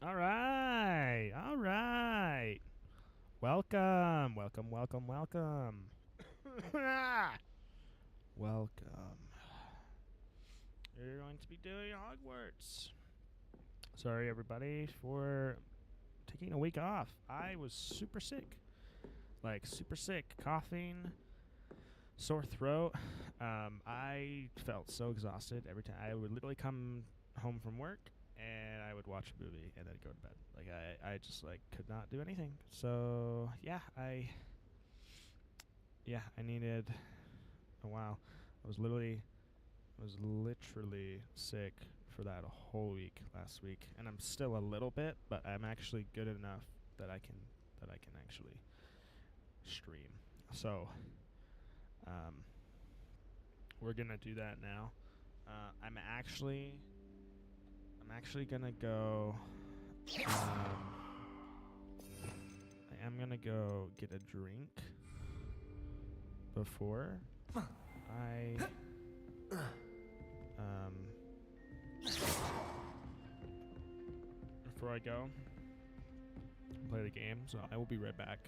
All right. All right. Welcome. Welcome, welcome, welcome. Welcome. You're going to be doing Hogwarts. Sorry, everybody, for taking a week off. I was super sick. Like, super sick. Coughing, sore throat. I felt so exhausted every time. I would literally come home from work and I would watch a movie and then go to bed. Like I just like could not do anything. So I needed a while. I was literally sick for that whole week last week, and I'm still a little bit, but I'm actually good enough that I can actually stream. So um, we're gonna do that now. I'm actually gonna go. I am gonna go get a drink before I go play the game. So I will be right back.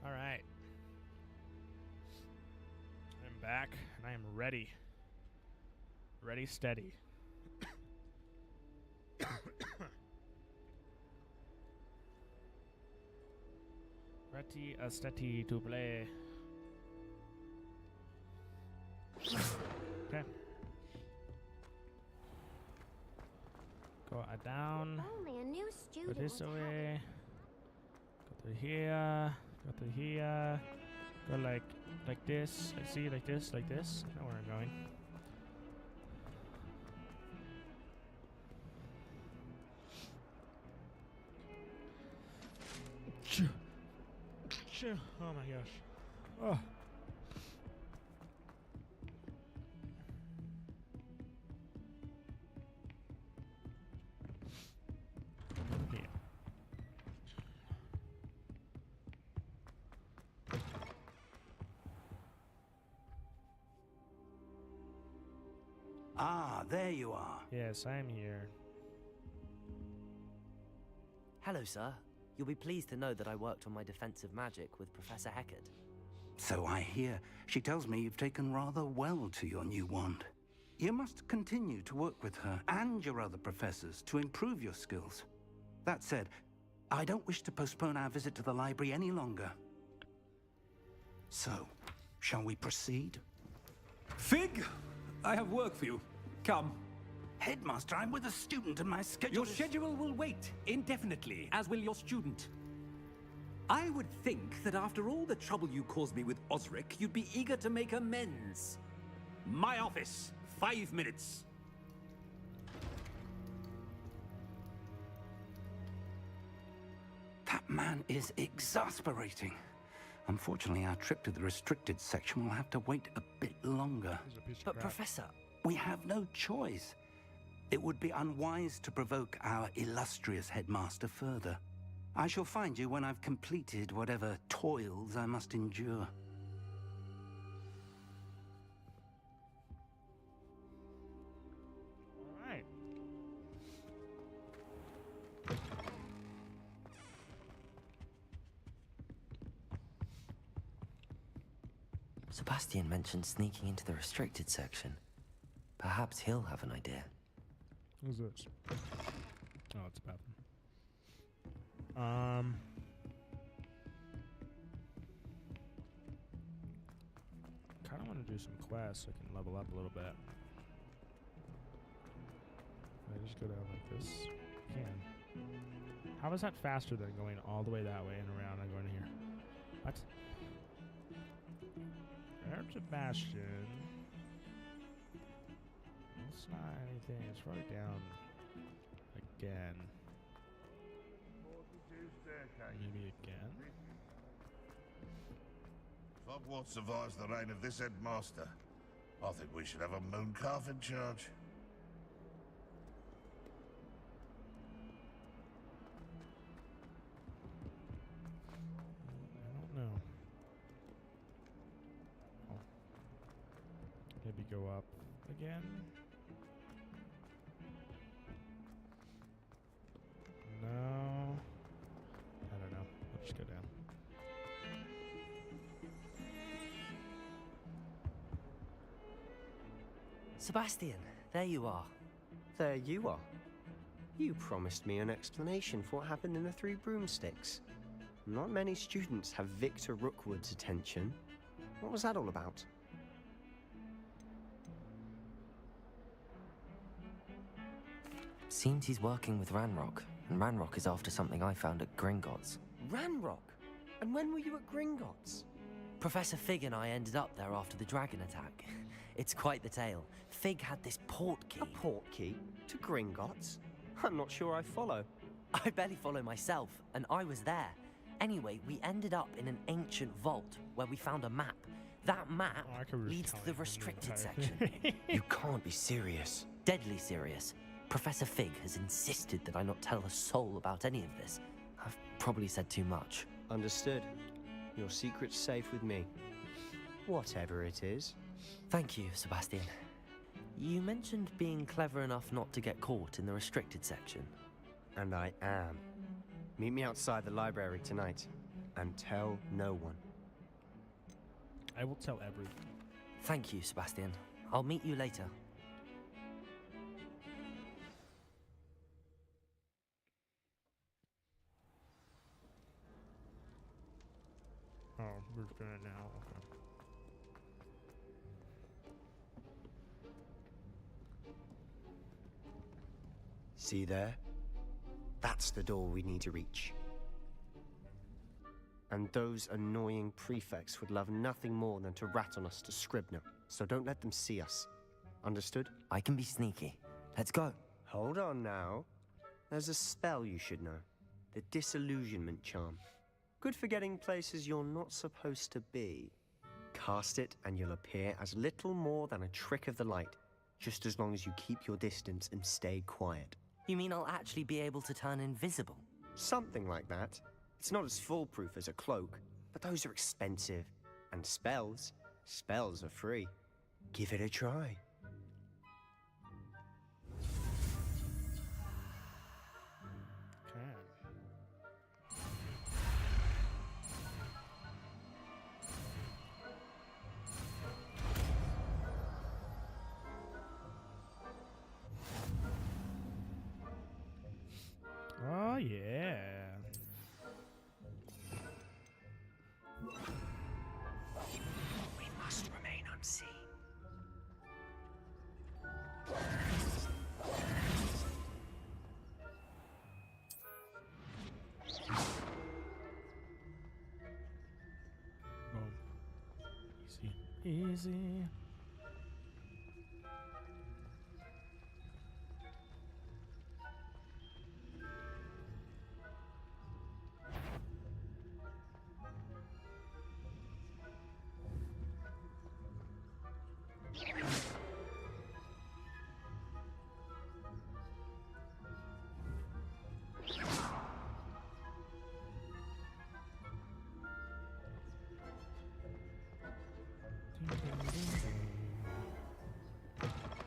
All right. I'm back and I am ready. Ready, steady. Ready, steady to play. Okay. Go down. Only a new Go student this would have way. Go through here. Go through here. Go like this. I see, like this, like this. I know where I'm going. Oh my gosh. Oh. Here. Ah, there you are. Yes, I'm here. Hello, sir. You'll be pleased to know that I worked on my defensive magic with Professor Hecat. So I hear. She tells me you've taken rather well to your new wand. You must continue to work with her and your other professors to improve your skills. That said, I don't wish to postpone our visit to the library any longer. So, shall we proceed? Fig! I have work for you. Come. Headmaster, I'm with a student and my schedule Your is... schedule will wait indefinitely, as will your student. I would think that after all the trouble you caused me with Osric, you'd be eager to make amends. My office, 5 minutes. That man is exasperating. Unfortunately, our trip to the restricted section will have to wait a bit longer. He's a piece of But crap. Professor, We have no choice. It would be unwise to provoke our illustrious headmaster further. I shall find you when I've completed whatever toils I must endure. All right. Sebastian mentioned sneaking into the restricted section. Perhaps he'll have an idea. Who's this? Oh, it's Pepin. Kind of want to do some quests so I can level up a little bit. I just go down like this. Can. How is that faster than going all the way that way and around and going here? What? There's Sebastian. It's not anything. It's right down again. Maybe again. Hogwarts survives the reign of this headmaster. I think we should have a mooncalf in charge. I don't know. Oh. Maybe go up again. No. I don't know. Let's just go down. Sebastian, there you are. There you are. You promised me an explanation for what happened in the Three Broomsticks. Not many students have Victor Rookwood's attention. What was that all about? Seems he's working with Ranrock, and Ranrock is after something I found at Gringotts. Ranrock? And when were you at Gringotts? Professor Fig and I ended up there after the dragon attack. It's quite the tale. Fig had this portkey. A portkey? To Gringotts? I'm not sure I follow. I barely follow myself, and I was there. Anyway, we ended up in an ancient vault where we found a map. That map Oh, I could leads to recount the the restricted entire section. thing. You can't be serious. Deadly serious. Professor Fig has insisted that I not tell a soul about any of this. I've probably said too much. Understood. Your secret's safe with me. Whatever it is. Thank you, Sebastian. You mentioned being clever enough not to get caught in the restricted section. And I am. Meet me outside the library tonight. And tell no one. I will tell everything. Thank you, Sebastian. I'll meet you later. Oh, we're doing it now. Okay. See there? That's the door we need to reach. And those annoying prefects would love nothing more than to rat on us to Scribner, so don't let them see us. Understood? I can be sneaky. Let's go. Hold on now. There's a spell you should know. The Disillusionment Charm. Good for getting places you're not supposed to be. Cast it and you'll appear as little more than a trick of the light, just as long as you keep your distance and stay quiet. You mean I'll actually be able to turn invisible? Something like that. It's not as foolproof as a cloak, but those are expensive. And spells are free. Give it a try. Okay. easy.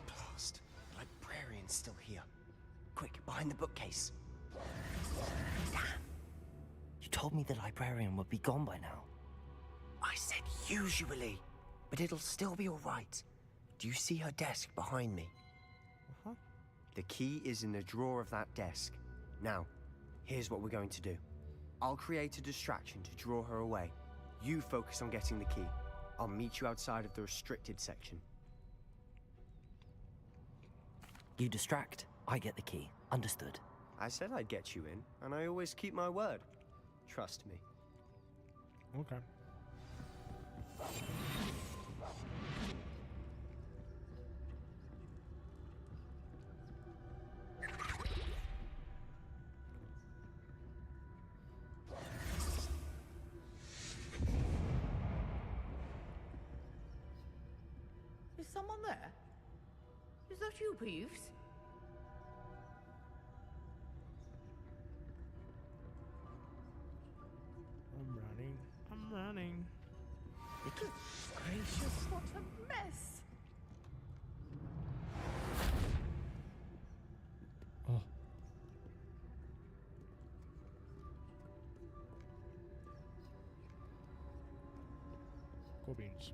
Blast. The librarian's still here. Quick, behind the bookcase. Damn. You told me the librarian would be gone by now. I said usually, but it'll still be all right. Do you see her desk behind me? Uh-huh. The key is in the drawer of that desk. Now, here's what we're going to do. I'll create a distraction to draw her away. You focus on getting the key. I'll meet you outside of the restricted section. You distract, I get the key. Understood. I said I'd get you in, and I always keep my word. Trust me. Okay. Is someone there? Is that you, Peeves? I'm running. I'm running. Goodness gracious, what a mess! Oh. Cool beans.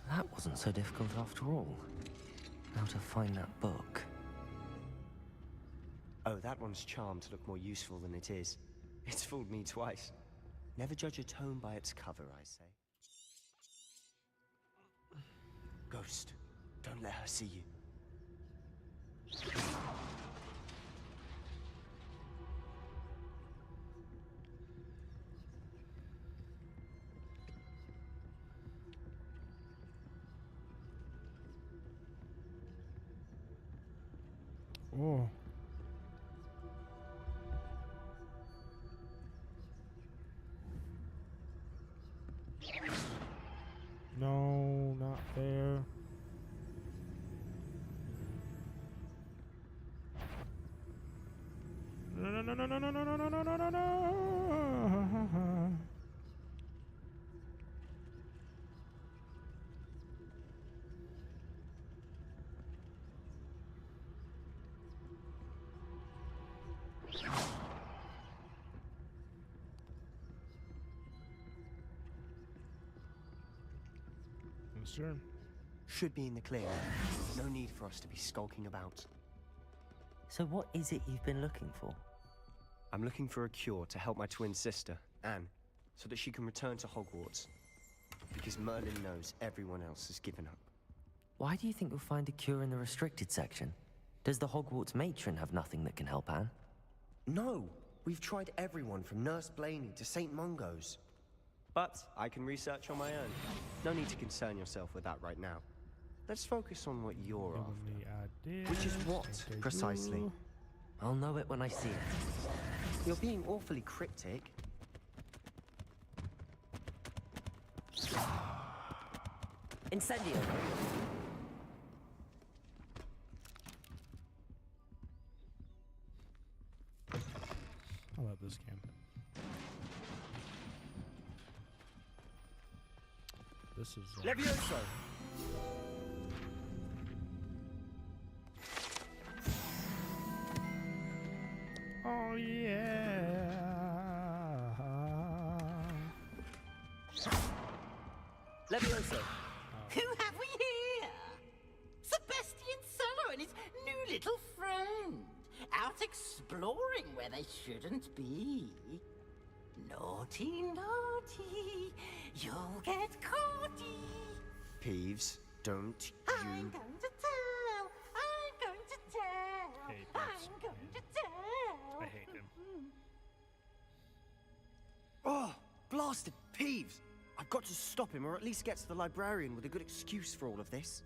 That wasn't so difficult after all. How to find that book. Oh, that one's charmed to look more useful than it is. It's fooled me twice. Never judge a tome by its cover, I say. Ghost, don't let her see you. Oh. No, not there. No, no, no, no, no, no, no, no, no, no, no, no. Sure. Should be in the clear. No need for us to be skulking about. So what is it you've been looking for? I'm looking for a cure to help my twin sister, Anne, so that she can return to Hogwarts. Because Merlin knows everyone else has given up. Why do you think you'll find a cure in the restricted section? Does the Hogwarts matron have nothing that can help Anne? No! We've tried everyone from Nurse Blaney to St. Mungo's. But I can research on my own. No need to concern yourself with that right now. Let's focus on what you're after. Which is what, precisely? I'll know it when I see it. You're being awfully cryptic. Incendio! I love this game. This is Levioso! Oh yeah. Levioso! Who have we here? Sebastian Sallow and his new little friend. Out exploring where they shouldn't be. Naughty, naughty. You'll get caughty. Peeves, don't I'm you... going to tell. I'm going to tell. Hey, I'm Peeves. going to tell. I hate him. Oh, blasted Peeves! I've got to stop him, or at least get to the librarian with a good excuse for all of this.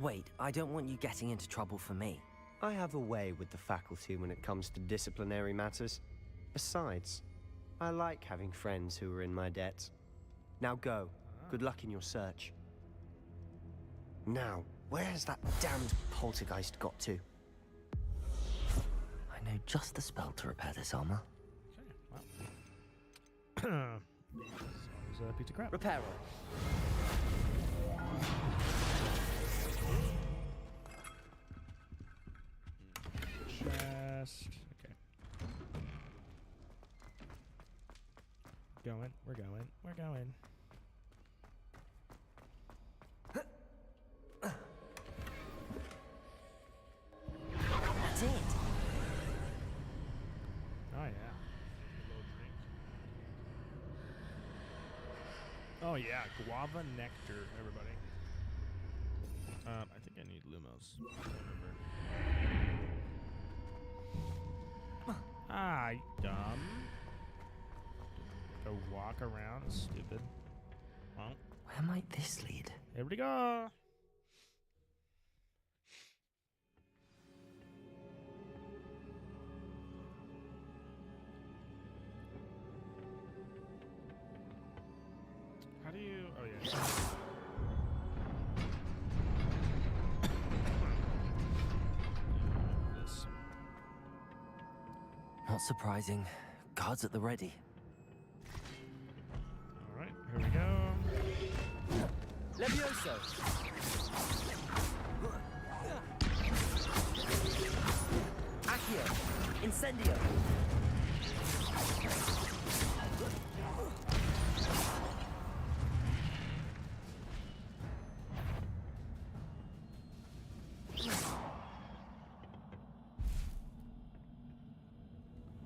Wait, I don't want you getting into trouble for me. I have a way with the faculty when it comes to disciplinary matters. Besides, I like having friends who are in my debt. Now go. Good luck in your search. Now, where has that damned poltergeist got to? I know just the spell to repair this armor. Okay, well. It's always a piece of crap. Reparo. Chest. Okay. We're going. That's it. Oh, yeah. A little drink. Oh, yeah. Guava nectar, everybody. I think I need Lumos. I can't remember. Ah, you dumb. Go walk around, stupid. Well, Where might this lead? here we go. How do you... Oh, yeah. This. Not surprising. Guards at the ready. All right, here we go. Levioso! Accio! Incendio!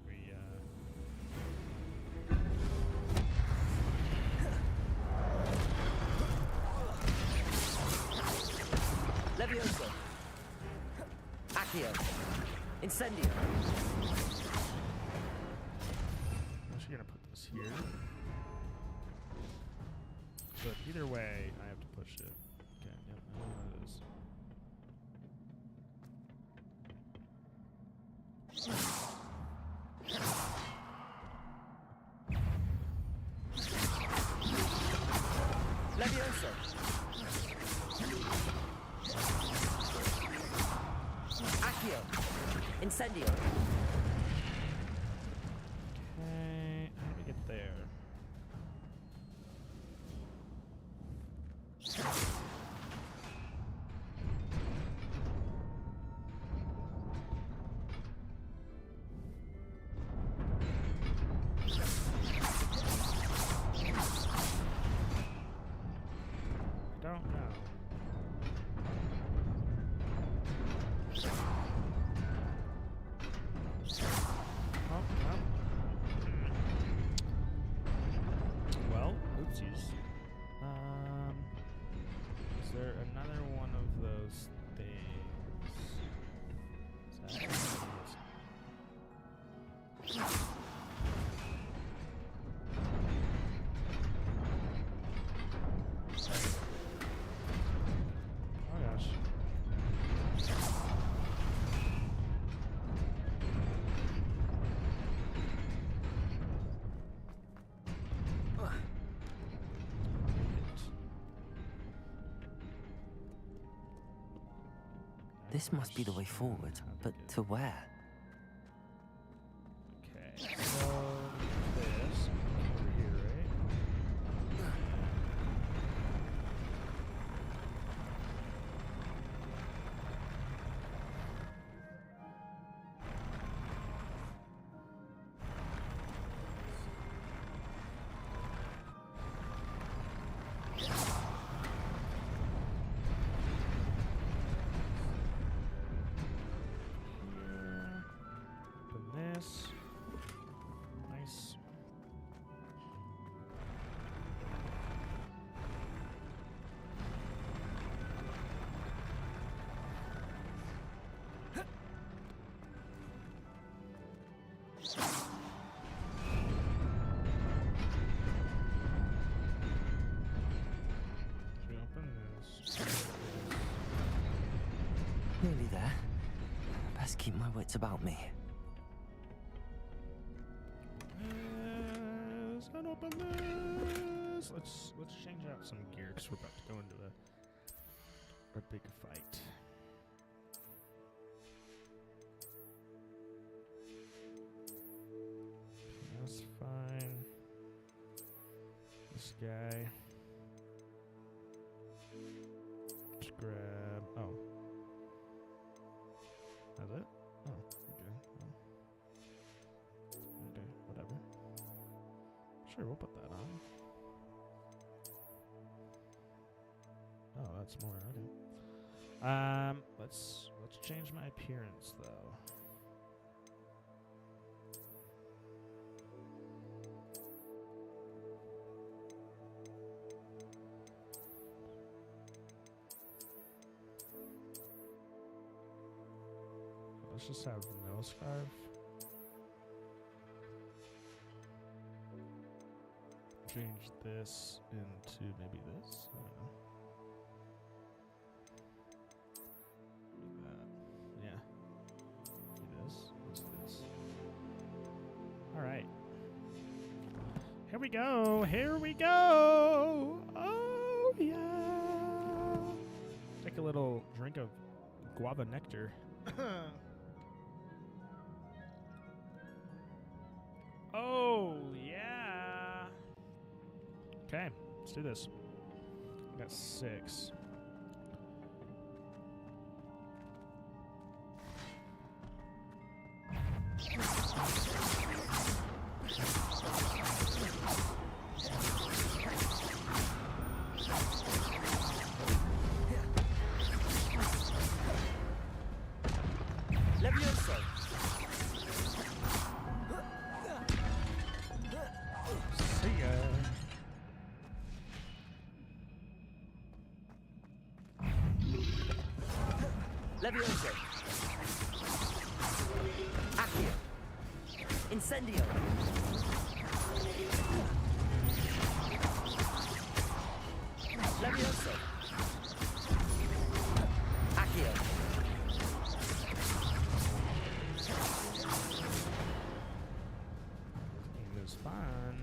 We, Levioso! Accio! Incendio! I'm actually gonna put this here. But either way, I have to push it. Okay, yep, I know what it is. Levioso! Accio! Incendio! Okay, how do we get there? I don't know. Oh, well, oopsies. Is there another one of those things? Is that oh gosh. This must be the way forward, but to where? Okay, so this over here, right? best keep my wits about me. Let's open this. Let's change out some gear because we're about to go into a big fight. That's fine. This guy. Just grab. Oh. That's it? Oh, okay. Well. Okay, whatever. Sure, we'll put that on. Oh, that's more. Okay. Let's change my appearance though. Let's just have no scarf. Change this into maybe this. I don't know. Like that. Yeah. Do this. Let's do this. All right. Here we go. Here we go. Oh yeah. Take a little drink of guava nectar. Oh, yeah. Okay, let's do this. I got 6. Levioso! See ya. Levioso! Accio! Incendio! Levioso! Accio! It was fun.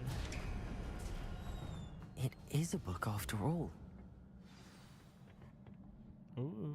It is a book after all. Ooh.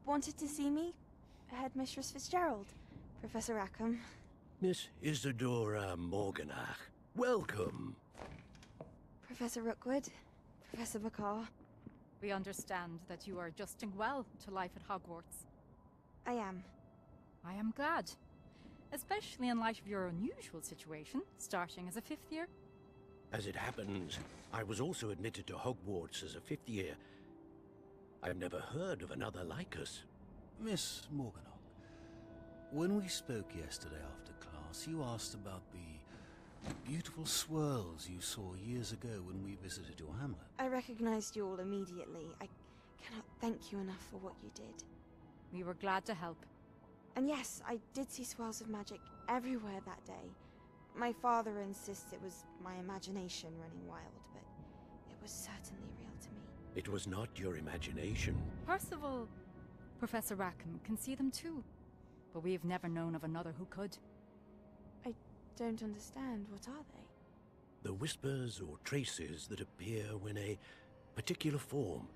wanted to see me? Headmistress Fitzgerald, Professor Rackham. Miss Isadora Morganach, welcome. Professor Rookwood, Professor McCaw. We understand that you are adjusting well to life at Hogwarts. I am. I am glad. Especially in light of your unusual situation, starting as a 5th year. As it happens, I was also admitted to Hogwarts as a 5th year. I've never heard of another like us. Miss Morganach, when we spoke yesterday after class, you asked about the beautiful swirls you saw years ago when we visited your hamlet. I recognized you all immediately. I cannot thank you enough for what you did. We were glad to help. And yes, I did see swirls of magic everywhere that day. My father insists it was my imagination running wild, but it was certainly real to me. It was not your imagination. Percival, Professor Rackham can see them too. But we have never known of another who could. I don't understand. What are they? The whispers or traces that appear when a particular form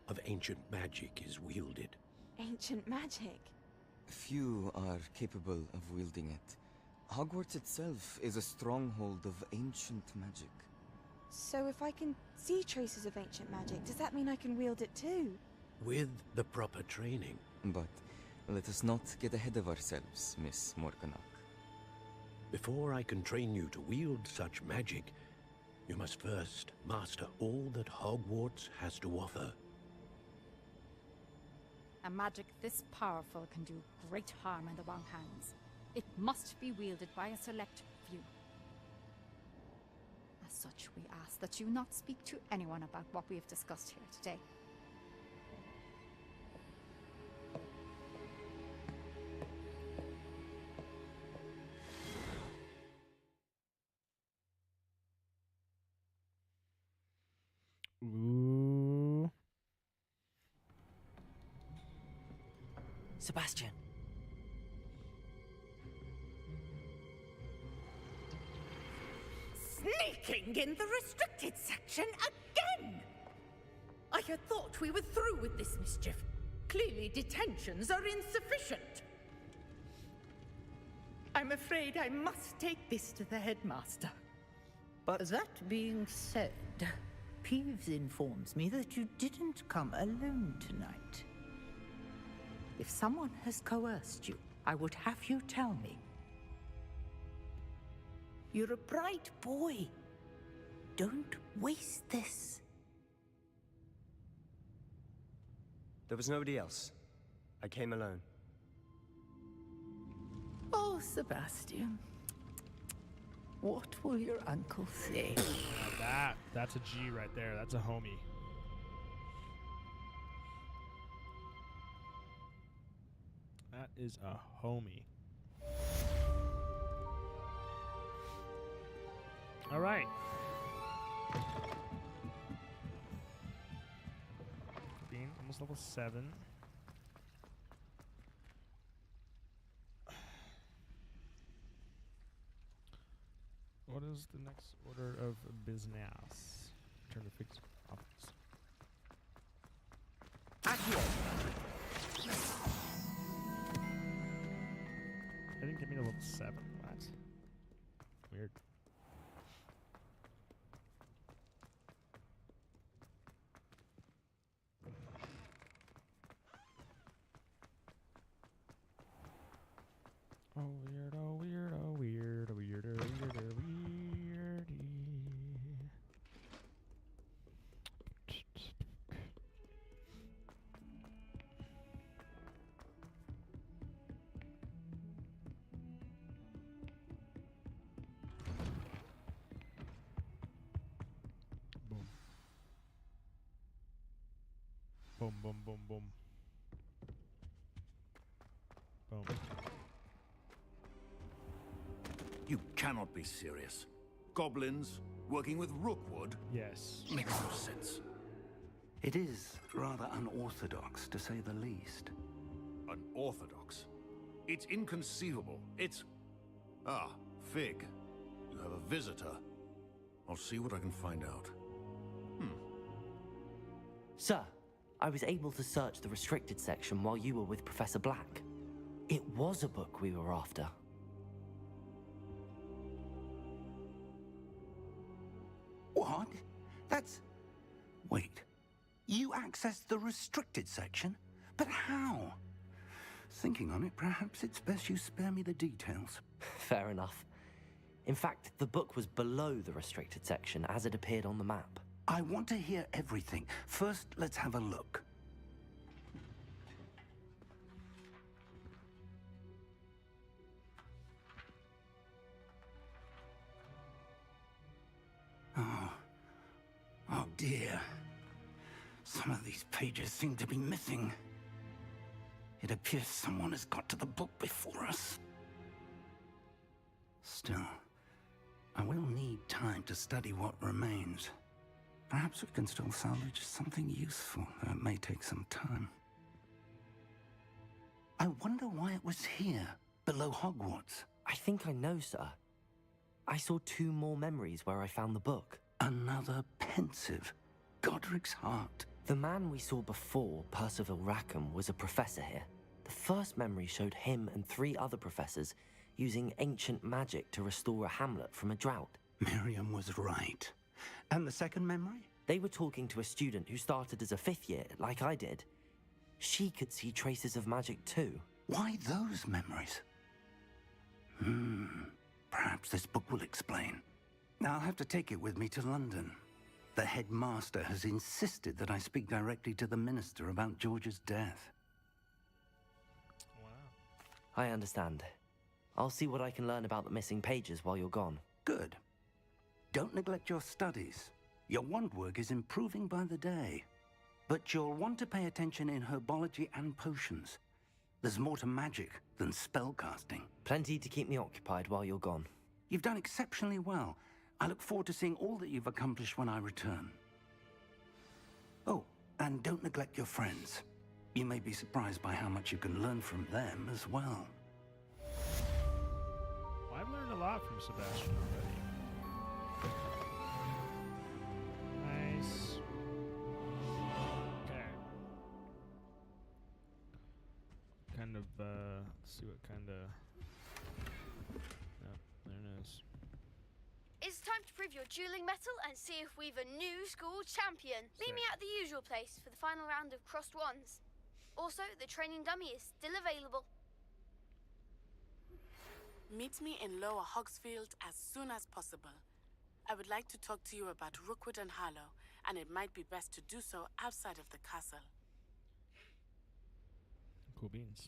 of ancient magic is wielded. Ancient magic? Few are capable of wielding it. Hogwarts itself is a stronghold of ancient magic. So if I can see traces of ancient magic, does that mean I can wield it too? With the proper training. But let us not get ahead of ourselves, Miss Morganach. Before I can train you to wield such magic, you must first master all that Hogwarts has to offer. A magic this powerful can do great harm in the wrong hands. It must be wielded by a select few. As such, we ask that you not speak to anyone about what we have discussed here today. Ooh. Sebastian. Sneaking in the restricted section again! I had thought we were through with this mischief. Clearly detentions are insufficient. I'm afraid I must take this to the headmaster. But that being said, Peeves informs me that you didn't come alone tonight. If someone has coerced you, I would have you tell me. You're a bright boy. Don't waste this. There was nobody else. I came alone. Oh, Sebastian. What will your uncle say? That's a G right there. That's a homie. That is a homie. All right. Being almost level 7. What is the next order of business? Turn to fix office. I didn't get me to level 7. What? Weird. Oh, weirdo, weirdo, weirdo, weirdo, weirdo, weirdy. Boom. Boom, boom, boom, boom. Boom. You cannot be serious. Goblins working with Rookwood? Yes. Makes no sense. It is rather unorthodox, to say the least. Unorthodox? It's inconceivable. It's... Ah, Fig. You have a visitor. I'll see what I can find out. Sir, I was able to search the restricted section while you were with Professor Black. It was a book we were after. What? That's... Wait. You accessed the restricted section? But how? Thinking on it, perhaps it's best you spare me the details. Fair enough. In fact, the book was below the restricted section as it appeared on the map. I want to hear everything. First, let's have a look. Oh dear. Some of these pages seem to be missing. It appears someone has got to the book before us. Still, I will need time to study what remains. Perhaps we can still salvage something useful, though it may take some time. I wonder why it was here, below Hogwarts. I think I know, sir. I saw 2 more memories where I found the book. Another pensive. Godric's heart. The man we saw before, Percival Rackham, was a professor here. The first memory showed him and 3 other professors using ancient magic to restore a hamlet from a drought. Miriam was right. And the second memory? They were talking to a student who started as a 5th year, like I did. She could see traces of magic too. Why those memories? Perhaps this book will explain. Now I'll have to take it with me to London. The headmaster has insisted that I speak directly to the minister about George's death. Wow. I understand. I'll see what I can learn about the missing pages while you're gone. Good. Don't neglect your studies. Your wand work is improving by the day. But you'll want to pay attention in herbology and potions. There's more to magic than spellcasting. Plenty to keep me occupied while you're gone. You've done exceptionally well. I look forward to seeing all that you've accomplished when I return. Oh, and don't neglect your friends. You may be surprised by how much you can learn from them as well. Well, I've learned a lot from Sebastian already. Nice. Okay. Kind of, let's see what kind of... Yep, there it is. It's time to prove your dueling mettle and see if we've a new school champion. Meet me at the usual place for the final round of crossed wands. Also, the training dummy is still available. Meet me in Lower Hogsfield as soon as possible. I would like to talk to you about Rookwood and Harlow, and it might be best to do so outside of the castle. Cool beans.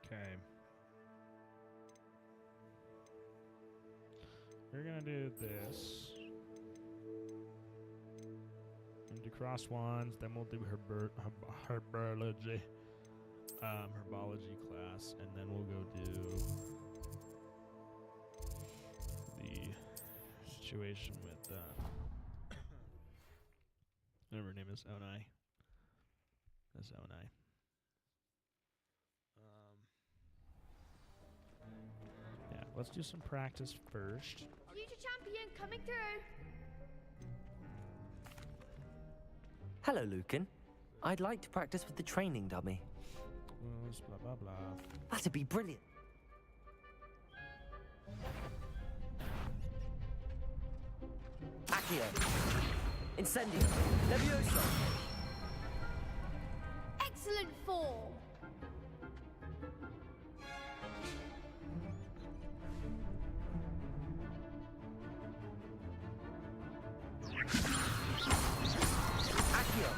Okay. We're gonna do this. And do cross wands, then we'll do herbology. Herbology class, and then we'll go do the situation with whatever her name is, Onai. That's Onai. Yeah, let's do some practice first. Future champion coming through. Hello, Lucan. I'd like to practice with the training dummy. Blah, blah, blah. That'd be brilliant. Accio. Incendio. Levioso. Excellent form. Accio.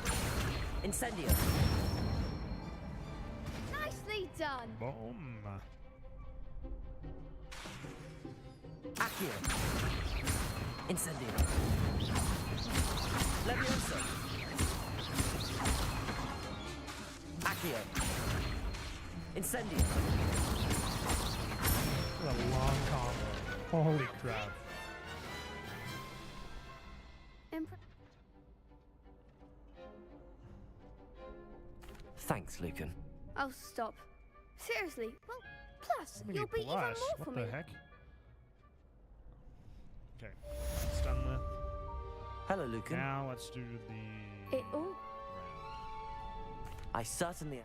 Incendio. Nicely done. Boom. Accio. Incendio. Levioso. Accio. Incendio. What a long combo. Holy crap. Thanks, Lucan. Oh, stop. Seriously. Well, plus, What do you you'll be mean even plus? more for What me. the heck? Okay, it's done with. Hello, Lucan. Now let's do the. It all. I certainly...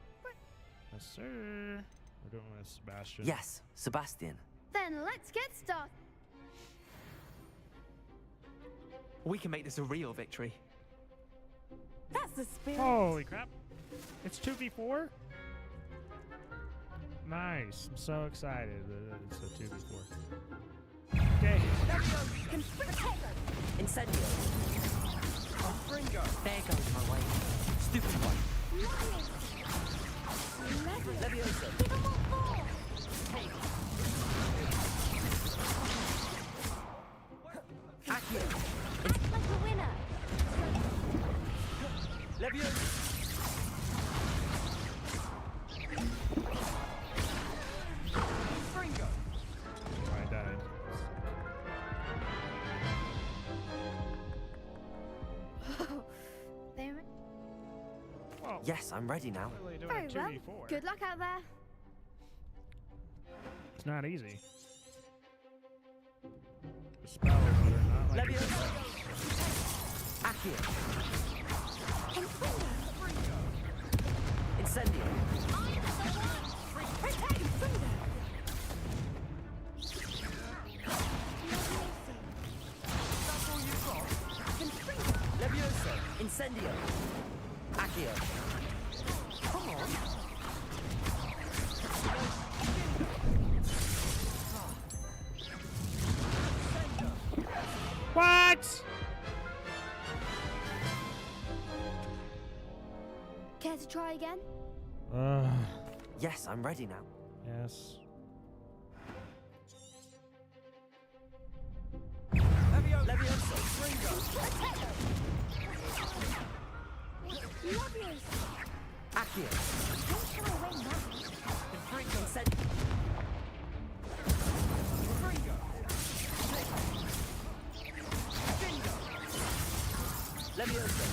Yes, sir. We're doing with Sebastian. Yes, Sebastian. Then let's get started. We can make this a real victory. That's the spirit. Holy crap! It's 2v4. Nice. I'm so excited that it's a 2v4. Okay. Incendio. There goes my way. Stupid one. Leviosa. Accio. Act like a winner. Leviosa. I died. There. Whoa. Yes, I'm ready now. Really doing Very a well. 2v4. Good luck out there. It's not easy. The spells that are not like Leviosa. Accio. Incendio. Leviosa. Incendio. Accio. Come on. What? Care to try again? Yes, I'm ready now. Yes. Leviosa. Accio. Incendio. Leviosa.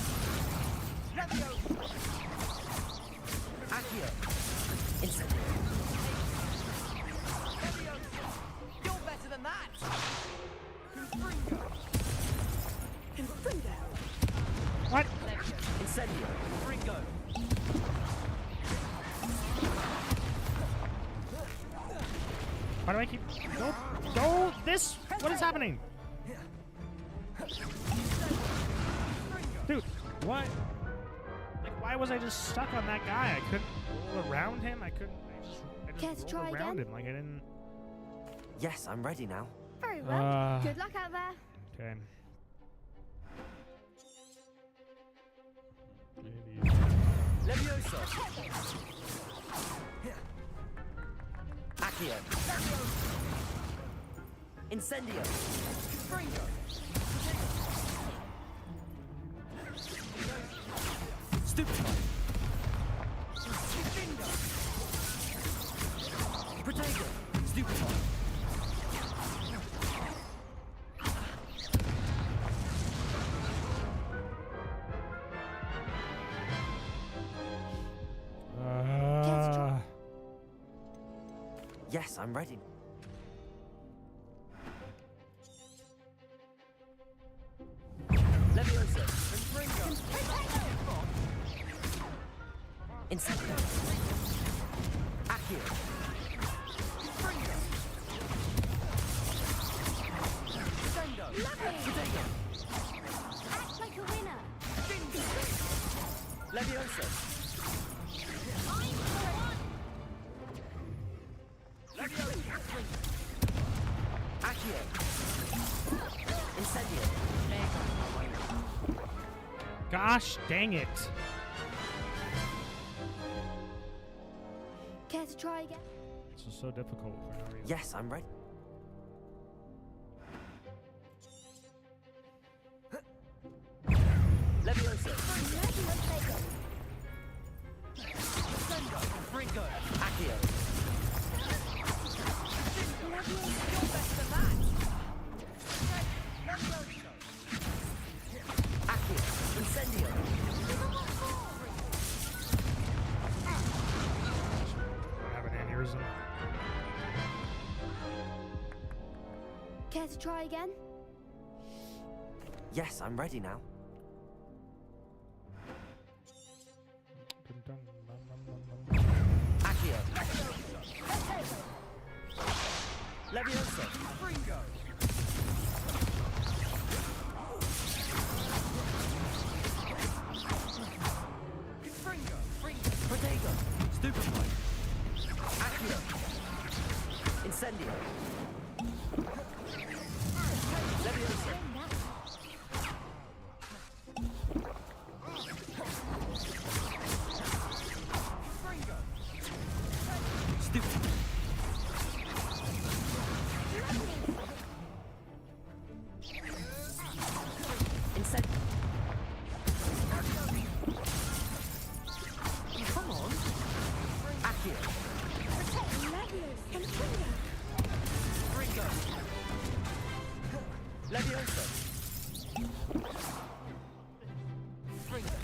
Accio. Incendio. You're better than that! What? Incendio. Ringo. Why do I keep... Go this? What is happening? Dude, what? Like, why was I just stuck on that guy? I couldn't roll around him? I Care to just try rolled around again? him. Like, I didn't... Yes, I'm ready now. Very well. Good luck out there. Okay. Leviosa. Accio. Incendio. Stupid. Protego. Stupid. Yes, I'm ready. Leviosa. Incendio. Accio. Protego. Act like a winner. Leviosa. Accio. Incendio. Gosh dang it. Care to try again? This is so difficult for no reason. Yes, I'm ready. Leviosa. Ringo. Accio. Accio. Incendio. Care to try again? Yes, I'm ready now. Accio. Leviosa. Fringo. Protego. Stupefy. Accio. Incendio. Leviosa. Stupefy. Incendio. Come on. Accio. Fringo. Leviosa. Fringo.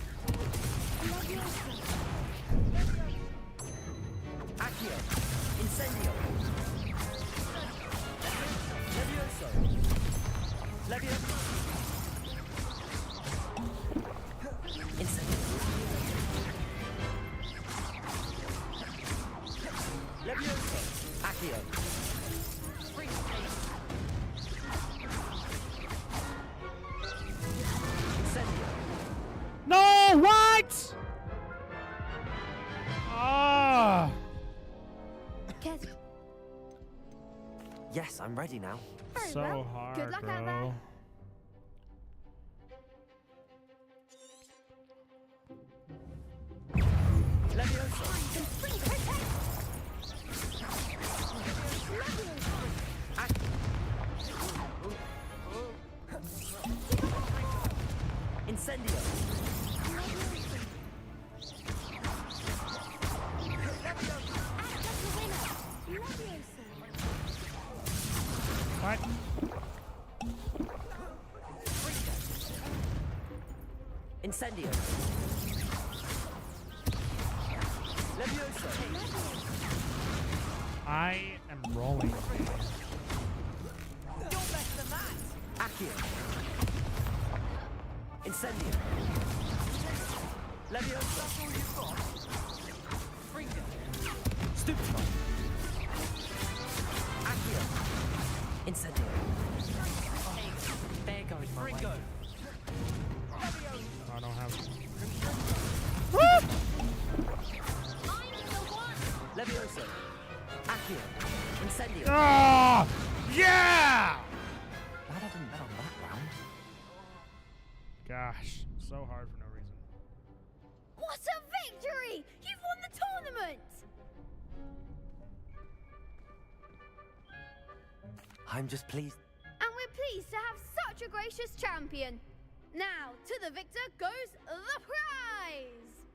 Accio. Incendio. Leviosa. Leviosa. Incendio. Leviosa. Accio. Incendio. No, what? Ah. Care to... Yes, I'm ready now. Very So well. hard, Good luck out there. bro. Leviosa. Incendio. What? Incendio. Leviosa. I am rolling. You're better than that. Accio. Incendio. Leviosa. That's all you've got. Fringo. Stupefy. Accio. Incendio. There goes my Fringo. I don't have. Leviosa. Accio. Incendio. Ah! Yeah! Glad I didn't bet on that round. Gosh, so hard for no reason. What a victory! You've won the tournament! I'm just pleased. And we're pleased to have such a gracious champion. Now, to the victor goes the prize!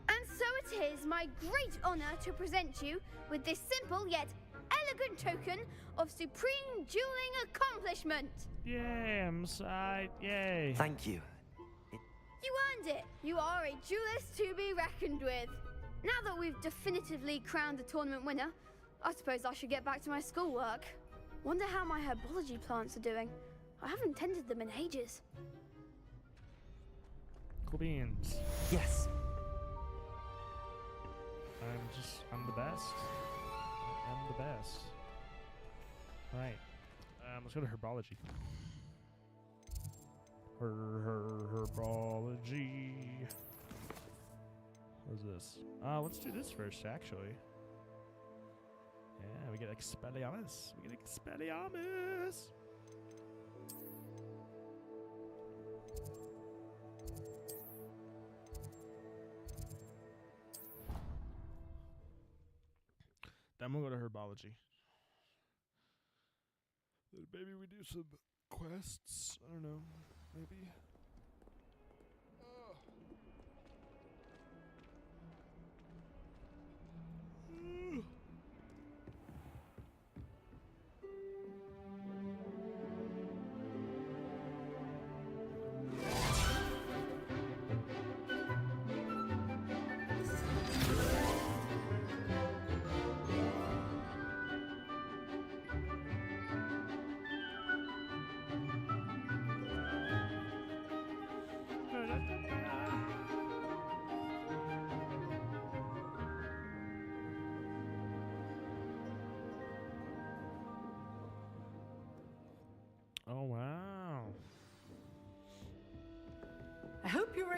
And so it is my great honor to present you with this simple yet elegant token of supreme dueling accomplishment. Yay, I'm side. Yay. Thank you. You earned it. You are a duelist to be reckoned with. Now that we've definitively crowned the tournament winner, I suppose I should get back to my schoolwork. Wonder how my herbology plants are doing. I haven't tended them in ages. Cool beans. Yes. I'm the best. I'm the best. Right. Let's go to herbology. Herbology. What is this? Let's do this first, actually. Yeah, we get Expelliarmus. We get Expelliarmus. Then we'll go to herbology. Then maybe we do some quests. I don't know. Maybe.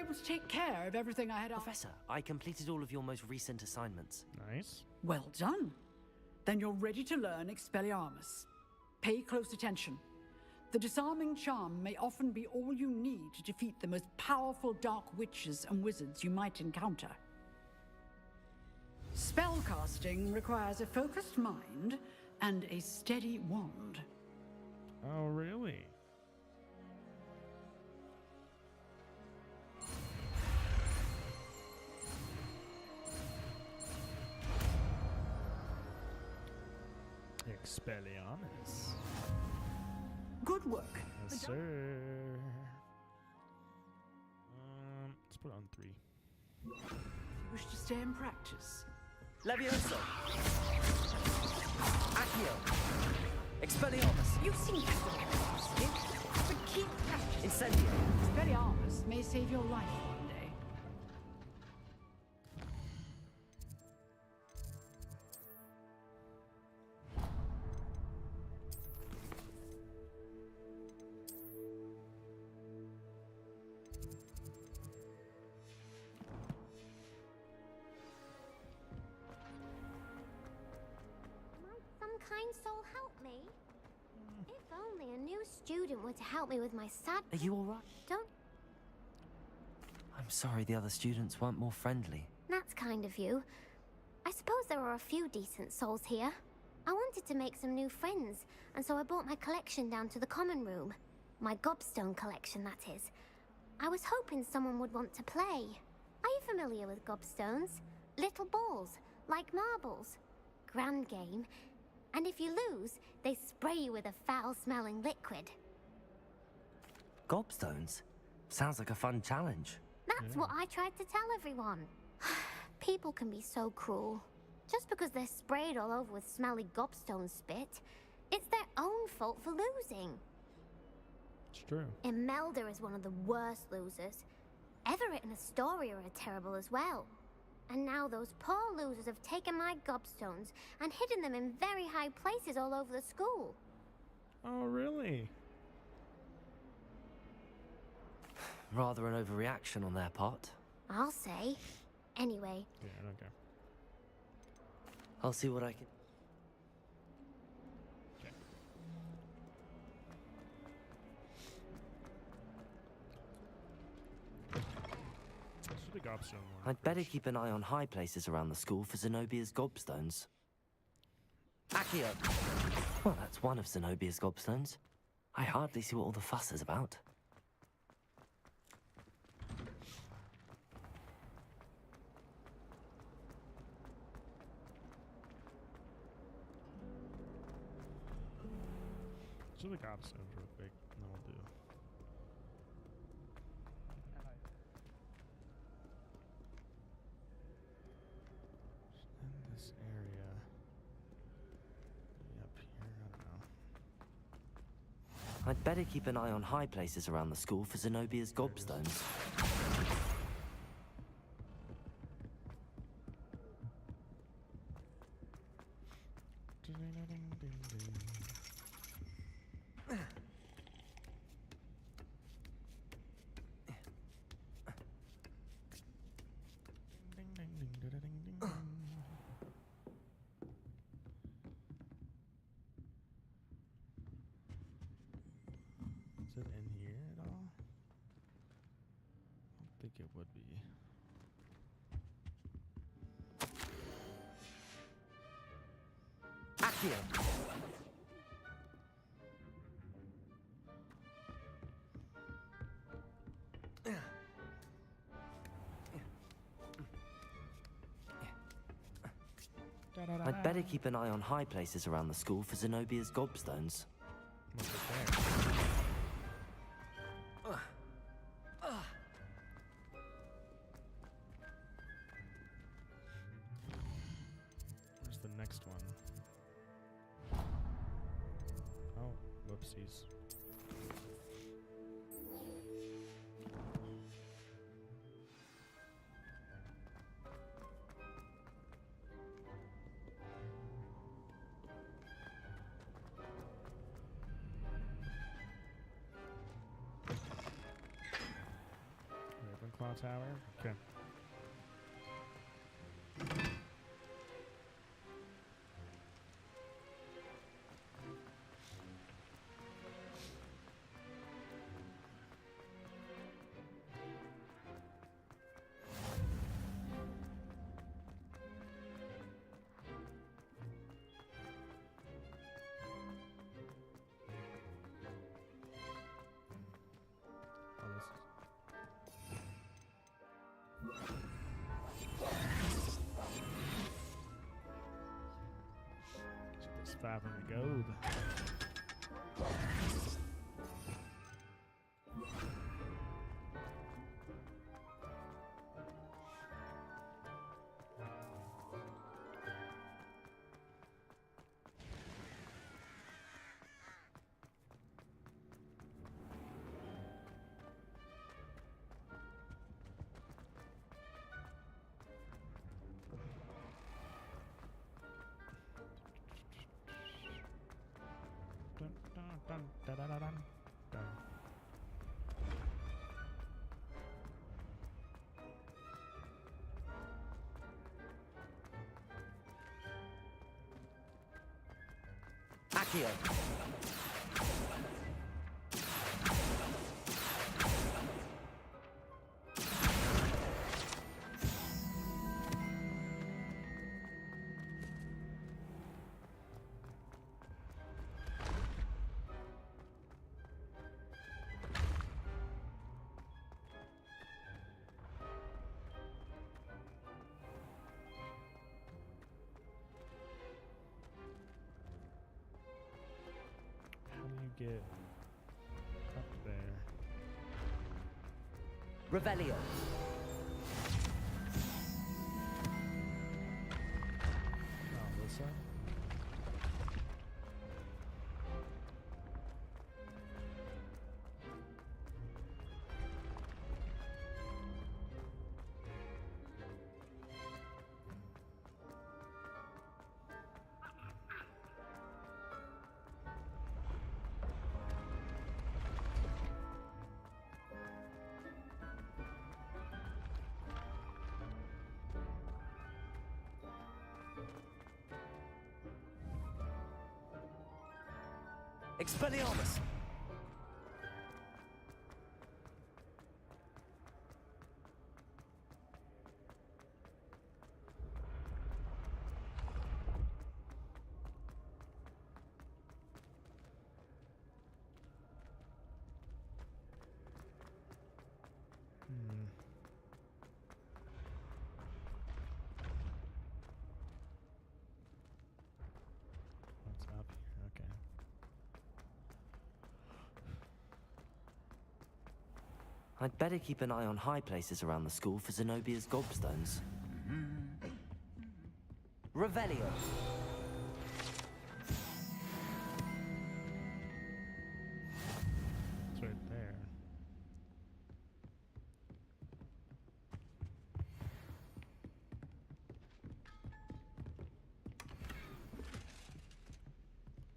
able to take care of everything I had asked? Professor, I completed all of your most recent assignments. Nice. Well done. Then you're ready to learn Expelliarmus. Pay close attention. The disarming charm may often be all you need to defeat the most powerful dark witches and wizards you might encounter. Spellcasting requires a focused mind and a steady wand. Oh, really? Expelliarmus. Good work. Yes, sir. Let's put it on 3. If you wish to stay and practice. Levioso! Accio! Expelliarmus! You seem to be but keep practicing. Incendio! Expelliarmus may save your life one day. Some kind soul help me? If only a new student were to help me with my sad... Are you alright? Don't... I'm sorry the other students weren't more friendly. That's kind of you. I suppose there are a few decent souls here. I wanted to make some new friends, and so I brought my collection down to the common room. My gobstone collection, that is. I was hoping someone would want to play. Are you familiar with gobstones? Little balls, like marbles. Grand game. And if you lose, they spray you with a foul-smelling liquid. Gobstones? Sounds like a fun challenge. That's what I tried to tell everyone. People can be so cruel. Just because they're sprayed all over with smelly gobstone spit, it's their own fault for losing. It's true. Imelda is one of the worst losers. Everett and Astoria are terrible as well. And now those poor losers have taken my gobstones and hidden them in very high places all over the school. Oh, really? Rather an overreaction on their part. I'll say. Anyway. Yeah, I don't care. I'll see what I can... The gobstone one. I'd better keep an eye on high places around the school for Zenobia's gobstones. Accio! Well, that's one of Zenobia's gobstones. I hardly see what all the fuss is about. So the gobstones real quick, and then we'll do. In this area. Maybe up here, I don't know. I'd better keep an eye on high places around the school for Zenobia's gobstones. Is it in here at all? I don't think it would be. Accio! I'd better keep an eye on high places around the school for Zenobia's gobstones. What's it there? Where's the next one? Oh, whoopsies. Final tower? Okay. This 500 gold. Dun, dun, dun, dun, dun, dun, dun. Accio. How do you get up there? Revelio. Oh, this side? Expelliarmus. What's up here? Okay. I'd better keep an eye on high places around the school for Zenobia's gobstones. Revelio. It's right there.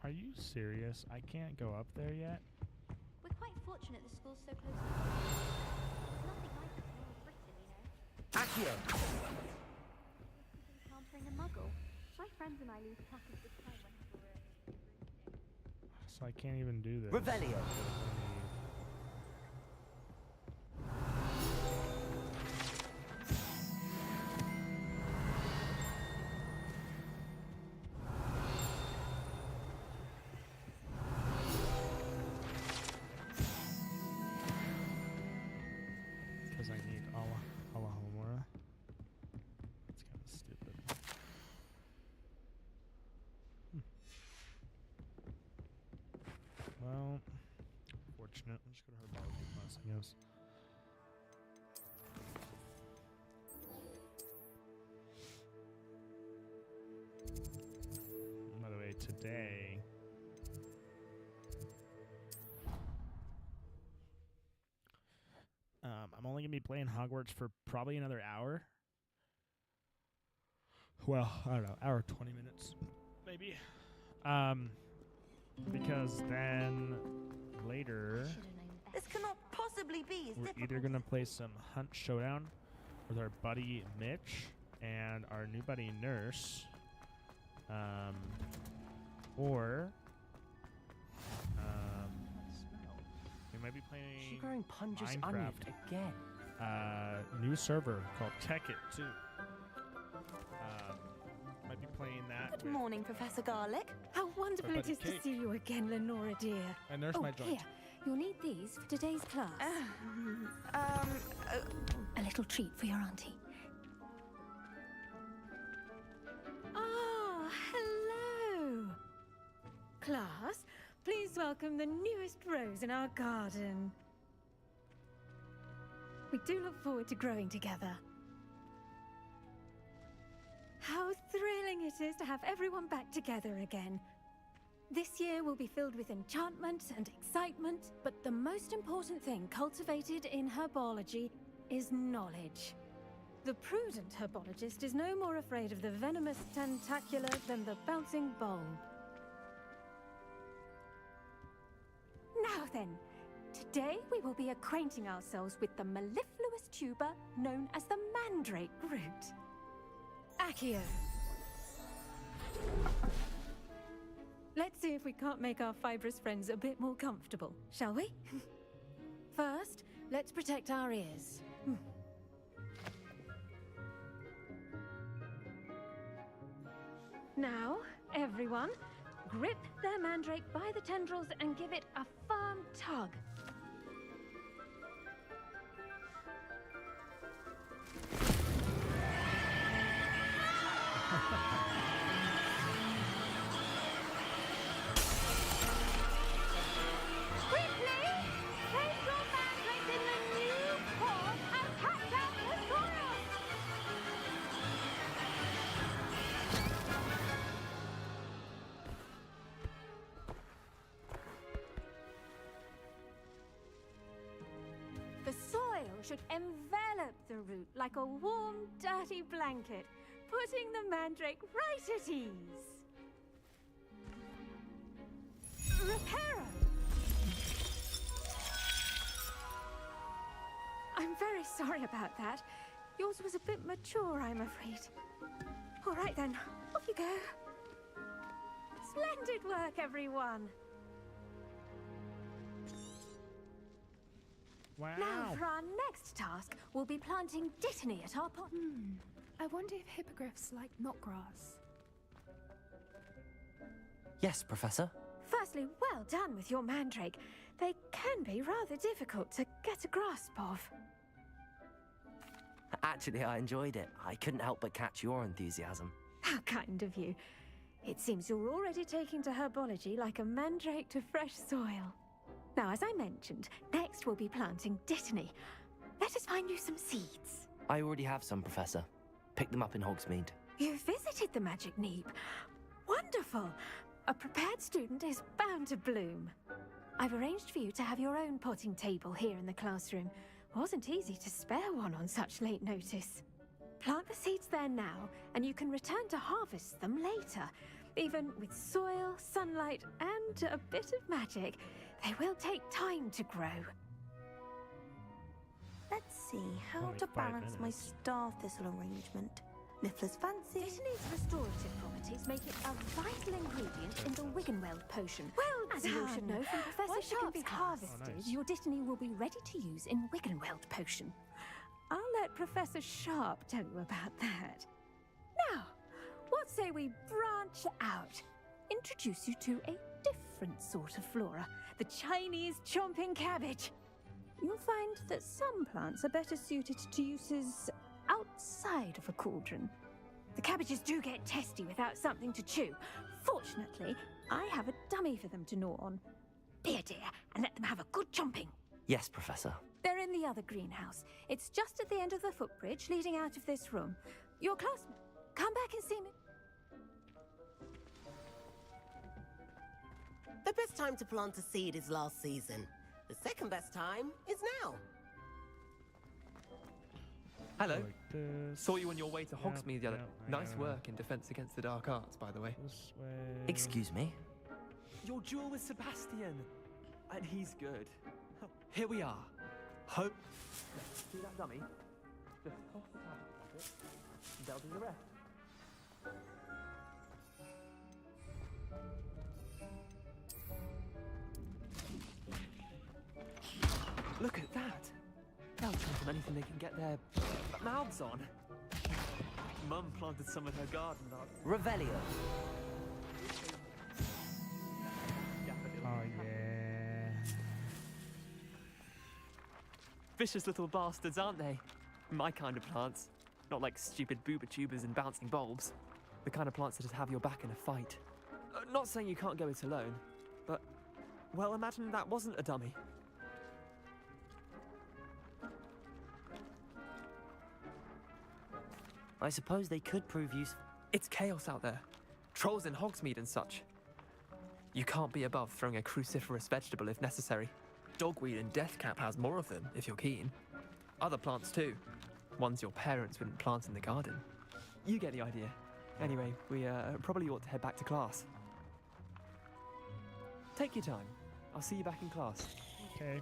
Are you serious? I can't go up there yet? We're quite fortunate the school's so close to us. There's nothing like it in all of Britain, you know. Accio. Encountering a muggle. My friends and I lose track of the time whenever we're So I can't even do this. Revelio. Because I need Alahomora. That's kind of stupid. Well, fortunate. I'm just gonna herbology class, I guess. By the way, today I'm only gonna be playing Hogwarts for probably another hour. Well, I don't know, hour 20 minutes, maybe. Because then later. This cannot possibly possibly be as We're difficult? either gonna play some Hunt Showdown with our buddy Mitch and our new buddy Nurse, or we might be playing She growing Punja's Minecraft. onion again. New server called Tech It too. Might be playing that. Good with, morning, Professor Garlic. How wonderful My it buddy is to Kate. see you again, Lenora dear. I nursed oh, my joint. Here, you'll need these for today's class. A little treat for your auntie. Oh, hello. Class, please welcome the newest rose in our garden. We do look forward to growing together. How thrilling it is to have everyone back together again. This year will be filled with enchantment and excitement, but the most important thing cultivated in herbology is knowledge. The prudent herbologist is no more afraid of the venomous tentacula than the bouncing bulb. Now then, today we will be acquainting ourselves with the mellifluous tuber known as the mandrake root. Accio. Let's see if we can't make our fibrous friends a bit more comfortable, shall we? First, let's protect our ears. Now, everyone, grip their mandrake by the tendrils and give it a firm tug. Quickly! Place your mandrake in the new pot and catch out the soil! The soil should envelop the root like a warm, dirty blanket, putting the mandrake right at ease. Reparo! I'm very sorry about that. Yours was a bit mature, I'm afraid. All right then, off you go. Splendid work, everyone. Wow. Now, for our next task, we'll be planting dittany at our pot. I wonder if hippogriffs like knotgrass. Yes, Professor. Firstly, well done with your mandrake. They can be rather difficult to get a grasp of. Actually, I enjoyed it. I couldn't help but catch your enthusiasm. How kind of you. It seems you're already taking to herbology like a mandrake to fresh soil. Now, as I mentioned, next we'll be planting dittany. Let us find you some seeds. I already have some, Professor. Picked them up in Hogsmeade. You visited the Magic Neep. Wonderful. A prepared student is bound to bloom. I've arranged for you to have your own potting table here in the classroom. Wasn't easy to spare one on such late notice. Plant the seeds there now, and you can return to harvest them later. Even with soil, sunlight, and a bit of magic, they will take time to grow. Let's see how Only to 5 balance my minutes. star thistle arrangement. Niffler's fancy. Dittany's restorative properties make it a vital ingredient in the Wiggenweld potion. Well, as you all should know from Professor Once it can be Sharp's harvested, Oh, nice. your Dittany will be ready to use in Wiggenweld potion. I'll let Professor Sharp tell you about that. Now, what say we branch out? Introduce you to a different sort of flora, the Chinese chomping cabbage. You'll find that some plants are better suited to uses outside of a cauldron. The cabbages do get testy without something to chew. Fortunately, I have a dummy for them to gnaw on. Be a dear and let them have a good chomping. Yes, Professor. They're in the other greenhouse. It's just at the end of the footbridge leading out of this room. Your classmate, come back and see me. The best time to plant a seed is last season. The second best time is now. Hello. Like this. Saw you on your way to Hogsmeade the other. yeah, Nice work in Defense Against the Dark Arts, by the way. This way. Excuse me? Your duel with Sebastian. And he's good. Here we are. Hope. See that dummy? Just toss the tab at it, and they'll do the rest. Look at that! They'll jump on anything they can get their mouths on. Mum planted some in her garden. Revelio. Oh, yeah. Vicious little bastards, aren't they? My kind of plants. Not like stupid booba tubers and bouncing bulbs. The kind of plants that have your back in a fight. Not saying you can't go it alone, but, well, imagine that wasn't a dummy. I suppose they could prove useful. It's chaos out there. Trolls in Hogsmeade and such. You can't be above throwing a cruciferous vegetable if necessary. Dogweed and Deathcap has more of them, if you're keen. Other plants too. Ones your parents wouldn't plant in the garden. You get the idea. Anyway, we probably ought to head back to class. Take your time. I'll see you back in class. Okay.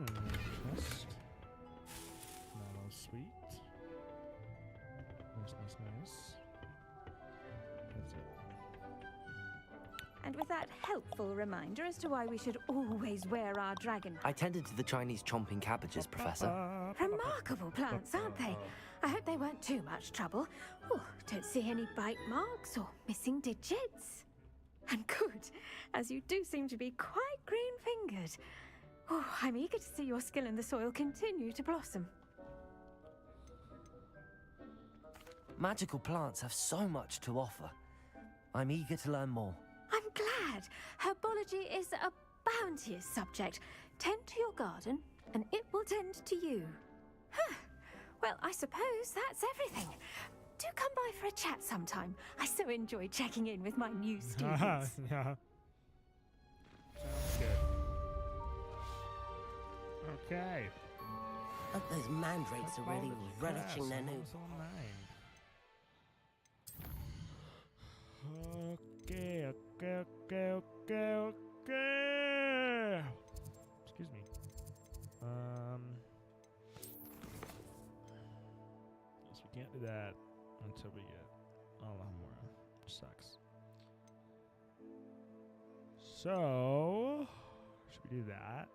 Trust. Not all sweet. Nice. That's it. And with that helpful reminder as to why we should always wear our dragon. I tended to the Chinese chomping cabbages, Professor. Remarkable plants, aren't they? I hope they weren't too much trouble. Oh, don't see any bite marks or missing digits. And good, as you do seem to be quite green-fingered. Oh, I'm eager to see your skill in the soil continue to blossom. Magical plants have so much to offer. I'm eager to learn more. I'm glad. Herbology is a bounteous subject. Tend to your garden, and it will tend to you. Huh. Well, I suppose that's everything. Do come by for a chat sometime. I so enjoy checking in with my new students. Yeah. Sounds good. Okay. Hope those mandrakes are really relishing their new... Okay. Excuse me. Guess we can't do that until we get Alamora, which sucks. So, should we do that?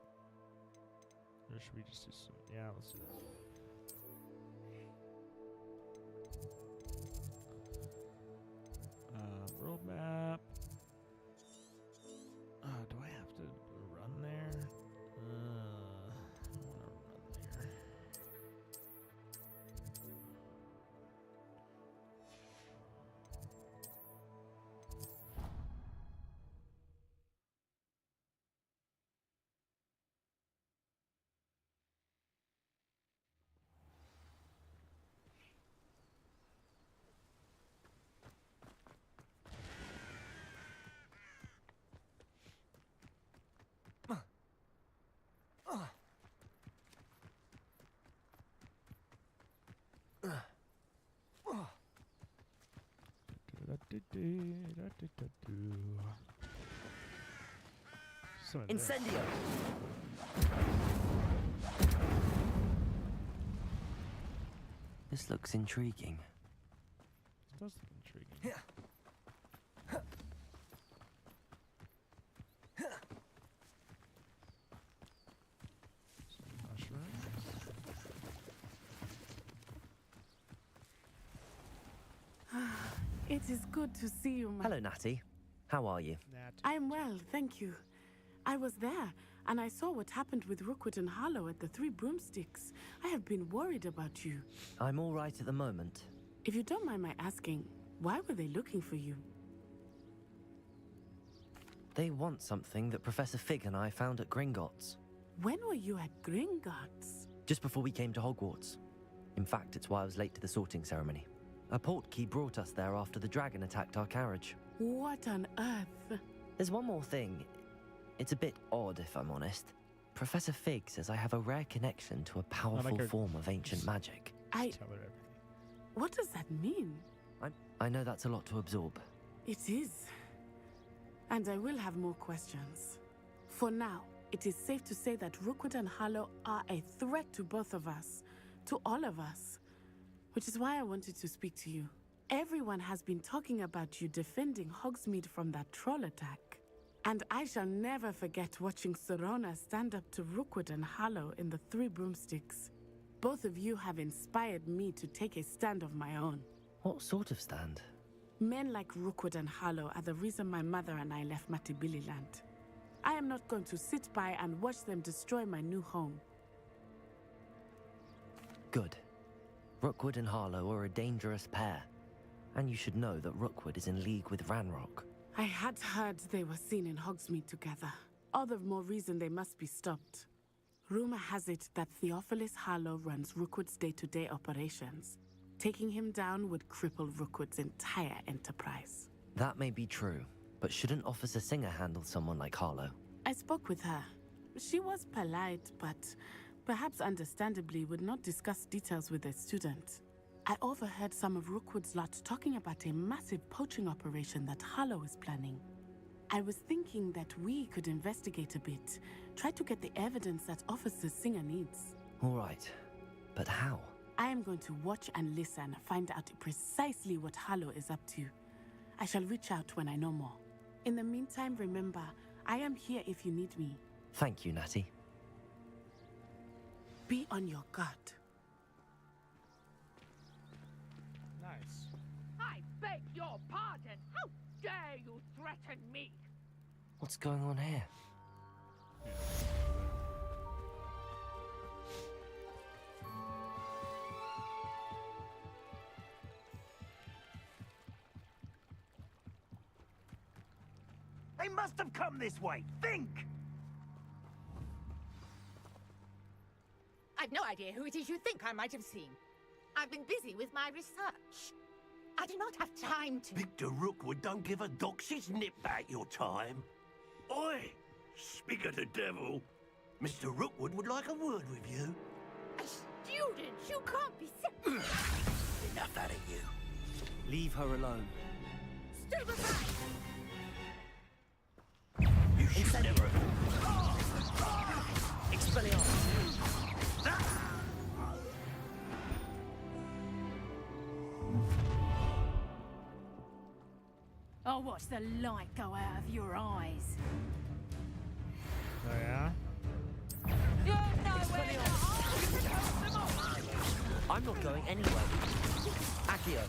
Or should we just do some... Yeah, let's do that. Roadmap. Do I have to run there? I don't want to run there. Incendio! This looks intriguing. It does look intriguing. Some mushrooms. It is good to see you, my... Hello, Natty. How are you? I'm well, thank you. I was there, and I saw what happened with Rookwood and Harlow at the Three Broomsticks. I have been worried about you. I'm all right at the moment. If you don't mind my asking, why were they looking for you? They want something that Professor Fig and I found at Gringotts. When were you at Gringotts? Just before we came to Hogwarts. In fact, it's why I was late to the sorting ceremony. A portkey brought us there after the dragon attacked our carriage. What on earth? There's one more thing. It's a bit odd, if I'm honest. Professor Fig says I have a rare connection to a powerful form of ancient magic. I What does that mean? I know that's a lot to absorb. It is. And I will have more questions. For now, it is safe to say that Rookwood and Harlow are a threat to both of us. To all of us. Which is why I wanted to speak to you. Everyone has been talking about you defending Hogsmeade from that troll attack. And I shall never forget watching Serona stand up to Rookwood and Harlow in the Three Broomsticks. Both of you have inspired me to take a stand of my own. What sort of stand? Men like Rookwood and Harlow are the reason my mother and I left Matabele Land. I am not going to sit by and watch them destroy my new home. Good. Rookwood and Harlow are a dangerous pair. And you should know that Rookwood is in league with Ranrock. I had heard they were seen in Hogsmeade together. All the more reason they must be stopped. Rumor has it that Theophilus Harlow runs Rookwood's day-to-day operations. Taking him down would cripple Rookwood's entire enterprise. That may be true, but shouldn't Officer Singer handle someone like Harlow? I spoke with her. She was polite, but perhaps understandably would not discuss details with a student. I overheard some of Rookwood's lot talking about a massive poaching operation that Harlow is planning. I was thinking that we could investigate a bit, try to get the evidence that Officer Singer needs. All right, but how? I am going to watch and listen, find out precisely what Harlow is up to. I shall reach out when I know more. In the meantime, remember, I am here if you need me. Thank you, Natty. Be on your guard. Nice. I beg your pardon. How dare you threaten me? What's going on here? They must have come this way. Think! I've no idea who it is you think I might have seen. I've been busy with my research. I do not have time to... Victor Rookwood don't give a doxy's nip back your time. Oi! Speak of the devil. Mr. Rookwood would like a word with you. A student? You can't be... Enough out of you. Leave her alone. Stand aside! You should never have... Expelliarmus! Oh, watch the light go out of your eyes. Oh, yeah? You're nowhere. I'm not going anywhere. Accio.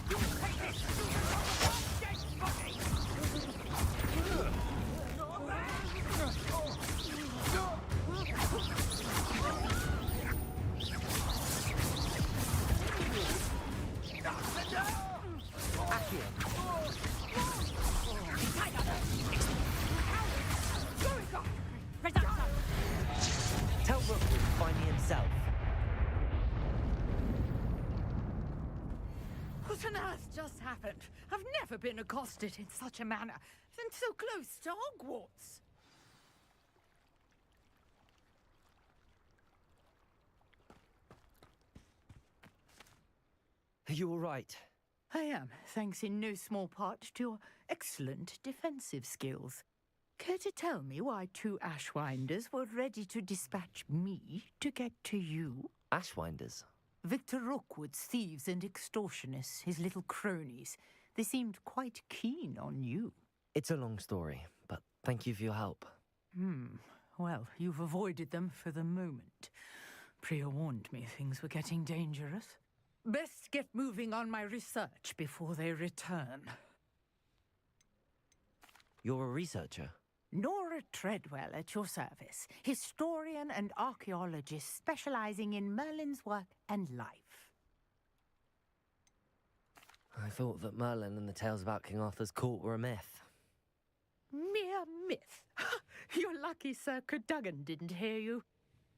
Tell Rookwood to find me himself. What on earth just happened? I've never been accosted in such a manner, and so close to Hogwarts. Are you all right? I am, thanks in no small part to your excellent defensive skills. Care to tell me why two Ashwinders were ready to dispatch me to get to you? Ashwinders? Victor Rookwood's thieves and extortionists, his little cronies. They seemed quite keen on you. It's a long story, but thank you for your help. Well, you've avoided them for the moment. Priya warned me things were getting dangerous. Best get moving on my research before they return. You're a researcher? Nora Treadwell at your service, historian and archaeologist specializing in Merlin's work and life. I thought that Merlin and the tales about King Arthur's court were a myth. Mere myth. You're lucky Sir Cadogan didn't hear you.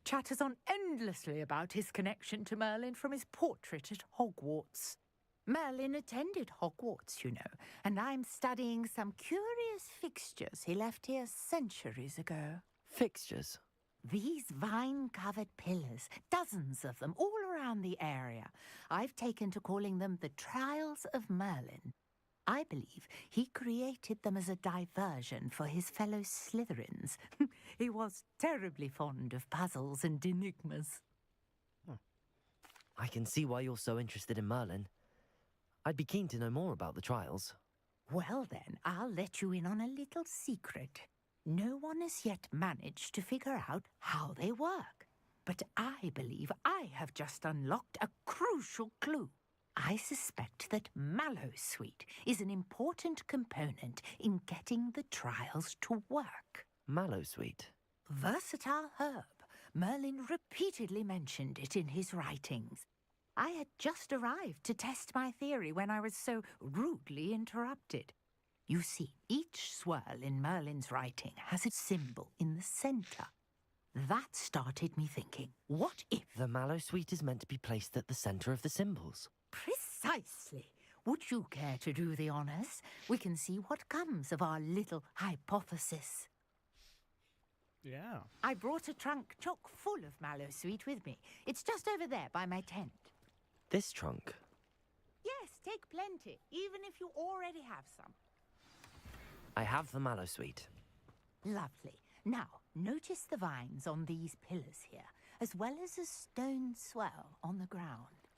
Chatters on endlessly about his connection to Merlin from his portrait at Hogwarts. Merlin attended Hogwarts, you know, and I'm studying some curious fixtures he left here centuries ago. Fixtures? These vine-covered pillars, dozens of them, all around the area, I've taken to calling them the Trials of Merlin. I believe he created them as a diversion for his fellow Slytherins. He was terribly fond of puzzles and enigmas. I can see why you're so interested in Merlin. I'd be keen to know more about the trials. Well then, I'll let you in on a little secret. No one has yet managed to figure out how they work. But I believe I have just unlocked a crucial clue. I suspect that Mallowsweet is an important component in getting the trials to work. Mallowsweet? Versatile herb. Merlin repeatedly mentioned it in his writings. I had just arrived to test my theory when I was so rudely interrupted. You see, each swirl in Merlin's writing has a symbol in the centre. That started me thinking, what if... The Mallowsweet is meant to be placed at the centre of the symbols. Precisely. Would you care to do the honours? We can see what comes of our little hypothesis. Yeah. I brought a trunk chock full of Mallowsweet with me. It's just over there by my tent. This trunk? Yes, take plenty, even if you already have some. I have the Mallowsweet. Lovely. Now, notice the vines on these pillars here, as well as a stone swell on the ground.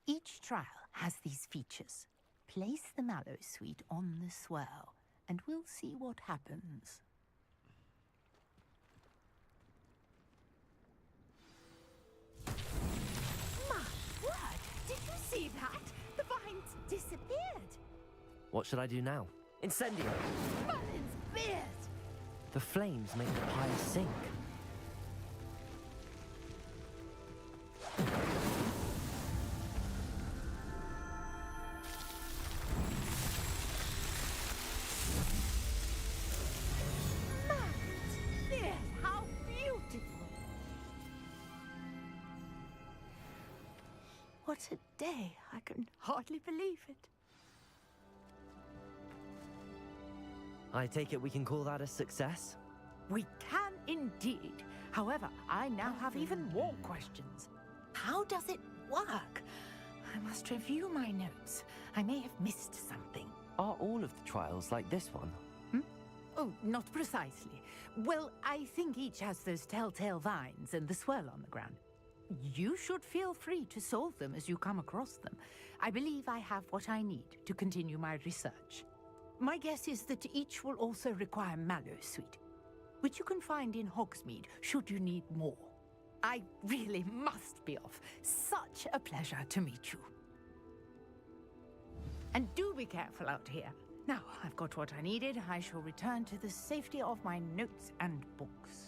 Each trial has these features. Place the Mallowsweet on the swell, and we'll see what happens. My word! Did you see that? The vines disappeared! What should I do now? Incendio! Merlin's beard! The flames make the pyre sink. Merlin's beard! How beautiful! What a day! I can hardly believe it. I take it we can call that a success? We can indeed. However, I now have even more questions. How does it work? I must review my notes. I may have missed something. Are all of the trials like this one? Oh, not precisely. Well, I think each has those telltale vines and the swirl on the ground. You should feel free to solve them as you come across them. I believe I have what I need to continue my research. My guess is that each will also require Mallowsweet, which you can find in Hogsmeade should you need more. I really must be off. Such a pleasure to meet you. And do be careful out here. Now, I've got what I needed. I shall return to the safety of my notes and books.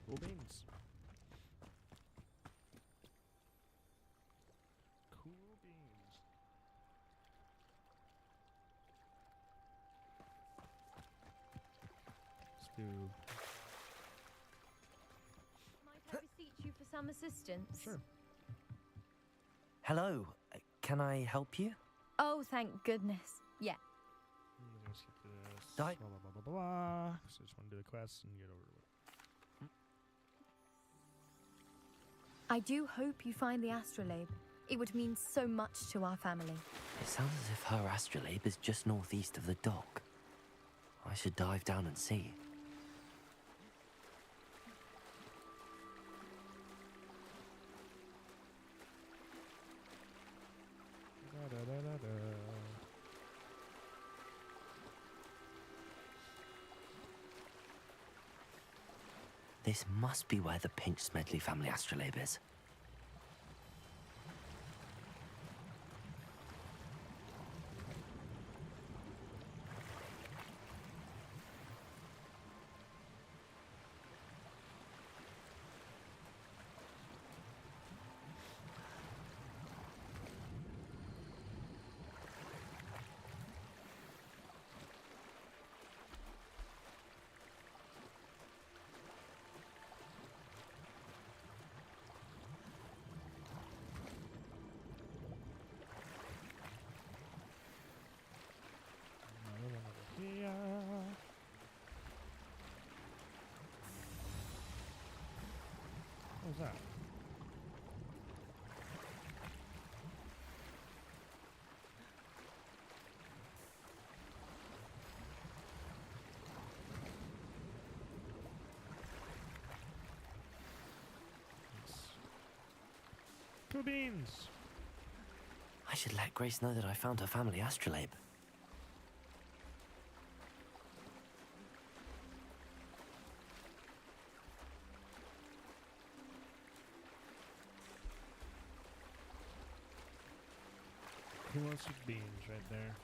Cool beans. Cool beans. Let's do... Might I beseech you for some assistance? Sure. Hello. Can I help you? Oh, thank goodness. Yeah. Let's get this. Die. Blah, blah, blah, blah, blah. So I just want to do the quest and get over with. I do hope you find the astrolabe. It would mean so much to our family. It sounds as if her astrolabe is just northeast of the dock. I should dive down and see. Da, da, da, da, da. This must be where the Pinch-Smedley family astrolabe is. What was that? Cool beans. I should let Grace know that I found her family astrolabe. Who wants some beans right there?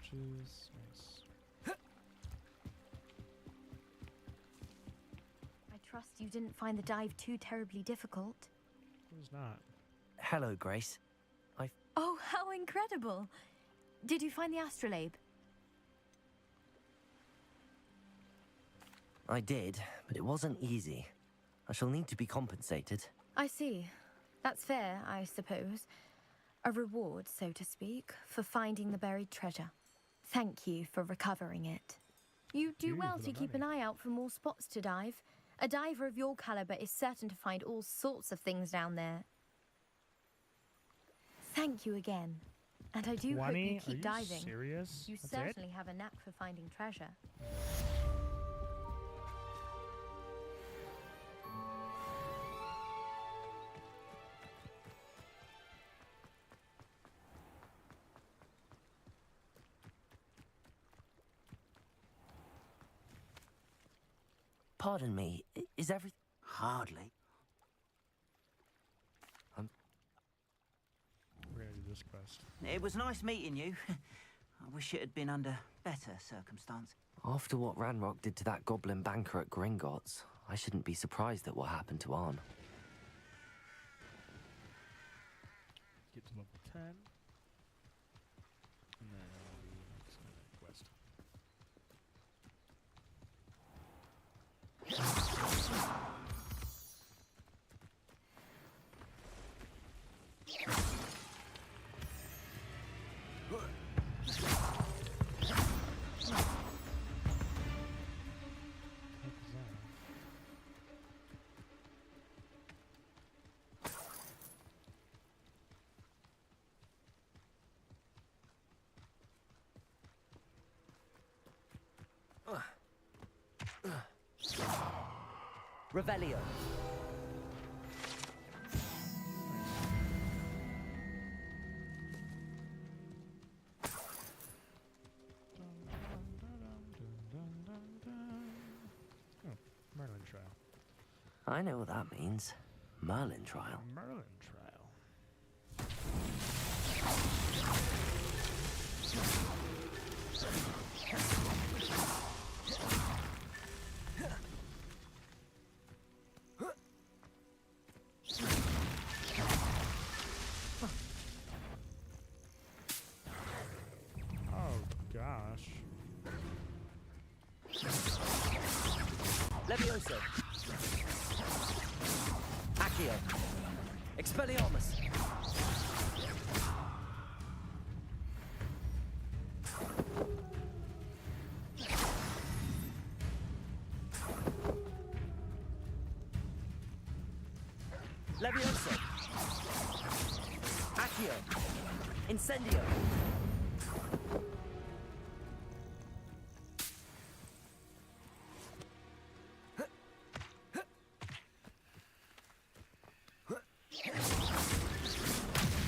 Juice, nice. I trust you didn't find the dive too terribly difficult. It was not. Hello, Grace. Oh, how incredible! Did you find the astrolabe? I did, but it wasn't easy. I shall need to be compensated. I see. That's fair, I suppose. A reward, so to speak, for finding the buried treasure. Thank you for recovering it. You do well to keep an eye out for more spots to dive. A diver of your caliber is certain to find all sorts of things down there. Thank you again. And I do hope you keep diving. Serious? You That's certainly have a knack for finding treasure. Pardon me, is everything... Hardly. We're gonna do this quest. It was nice meeting you. I wish it had been under better circumstance. After what Ranrock did to that goblin banker at Gringotts, I shouldn't be surprised at what happened to Arn. Get to level 10. And then I'll do the next quest. Revelio. Oh, Merlin trial. I know what that means. Merlin trial. Merlin trial. Levioso. Accio. Expelliarmus. Levioso. Accio. Incendio.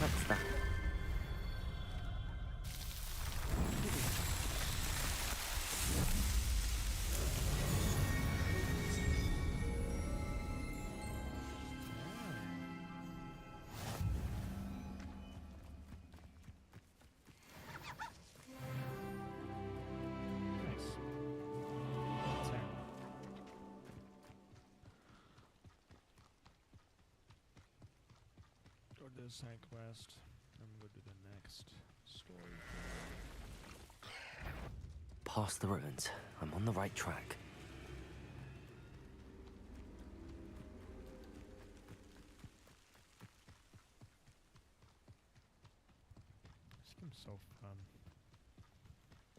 What's that? Go to the side quest. I'm going to do the next story. Past the ruins. I'm on the right track. game's so fun.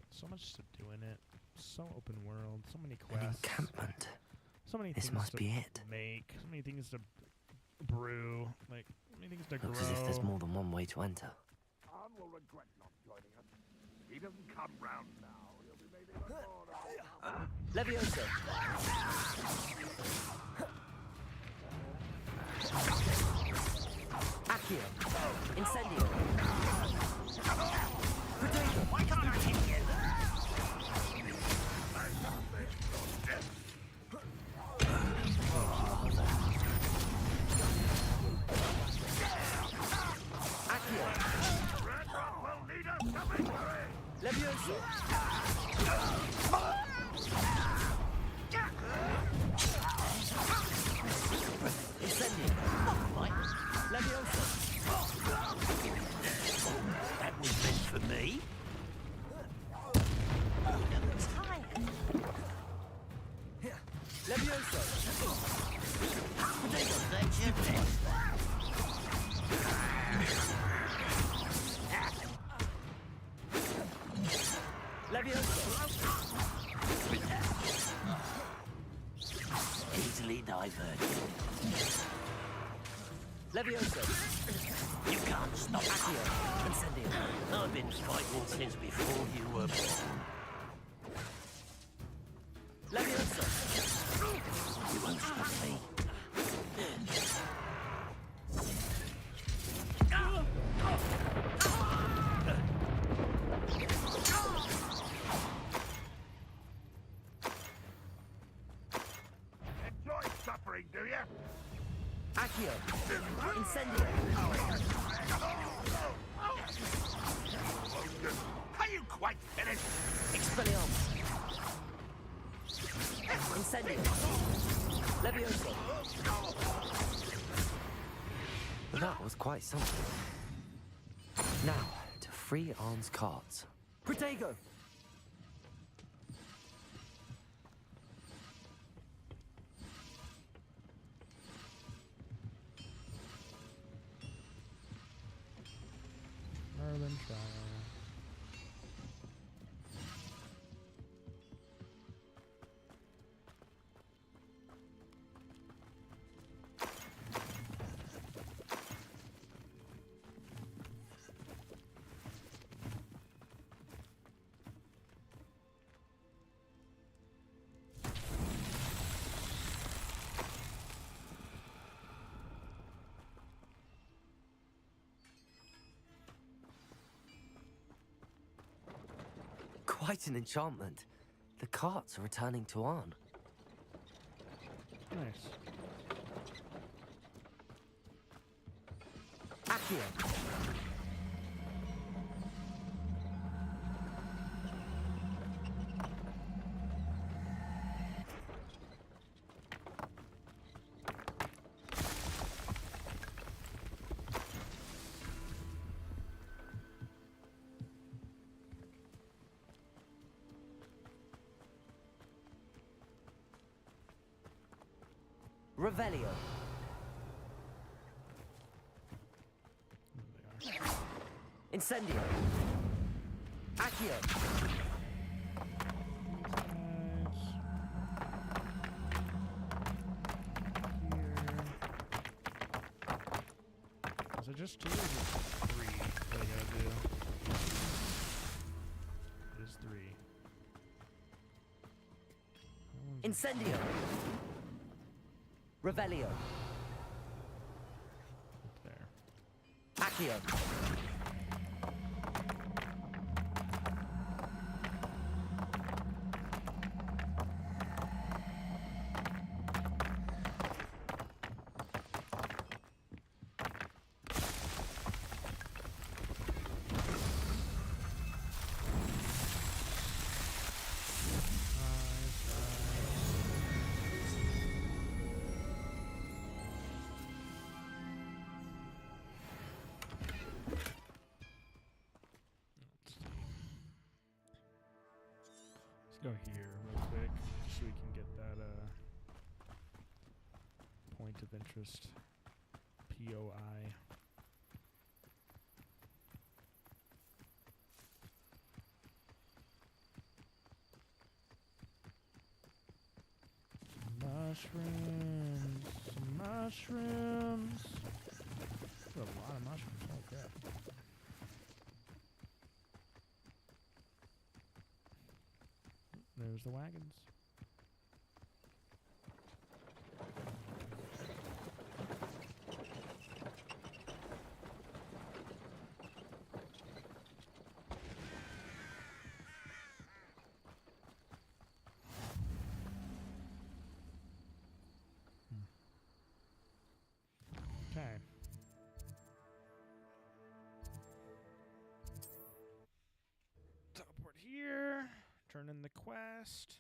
So much to do in it. So open world. So many quests. An encampment. So many This things must to be it. make. So many things to brew. Like, so many things to Looks grow. as if there's more than one way to enter. Khan will regret not joining us. If he doesn't come round now, he'll be made even more Leviosa! Accio! Incendio! Protego! Why can't I hit you? Accio! Leviosa! Incendio! Leviosa! That was meant for me. Leviosa! Protego! That's your best. Leviosa! Easily diverted. Leviosa! You can't stop Accio! Incendio! I've been fighting since before you were born. Leviosa! You won't stop me. Enjoy suffering, do you? Accio! Incendio! Are you quite finished? Expelliarmus! Incendio! Leviosa! That was quite something. Now, to free Arn's cards. Protego! Merlin trial. Quite an enchantment. The carts are returning to Arn. Nice. Accio! Revelio! Incendio! Accio! Is it just 2 or is it 3 that I gotta do? It is 3. Incendio! Revelio! There. Accio! Go here real quick so we can get that point of interest. POI. mushrooms. Some mushrooms. There's a lot of mushrooms. Oh crap. There's the wagons. Okay. Teleport here. Turn in the quest.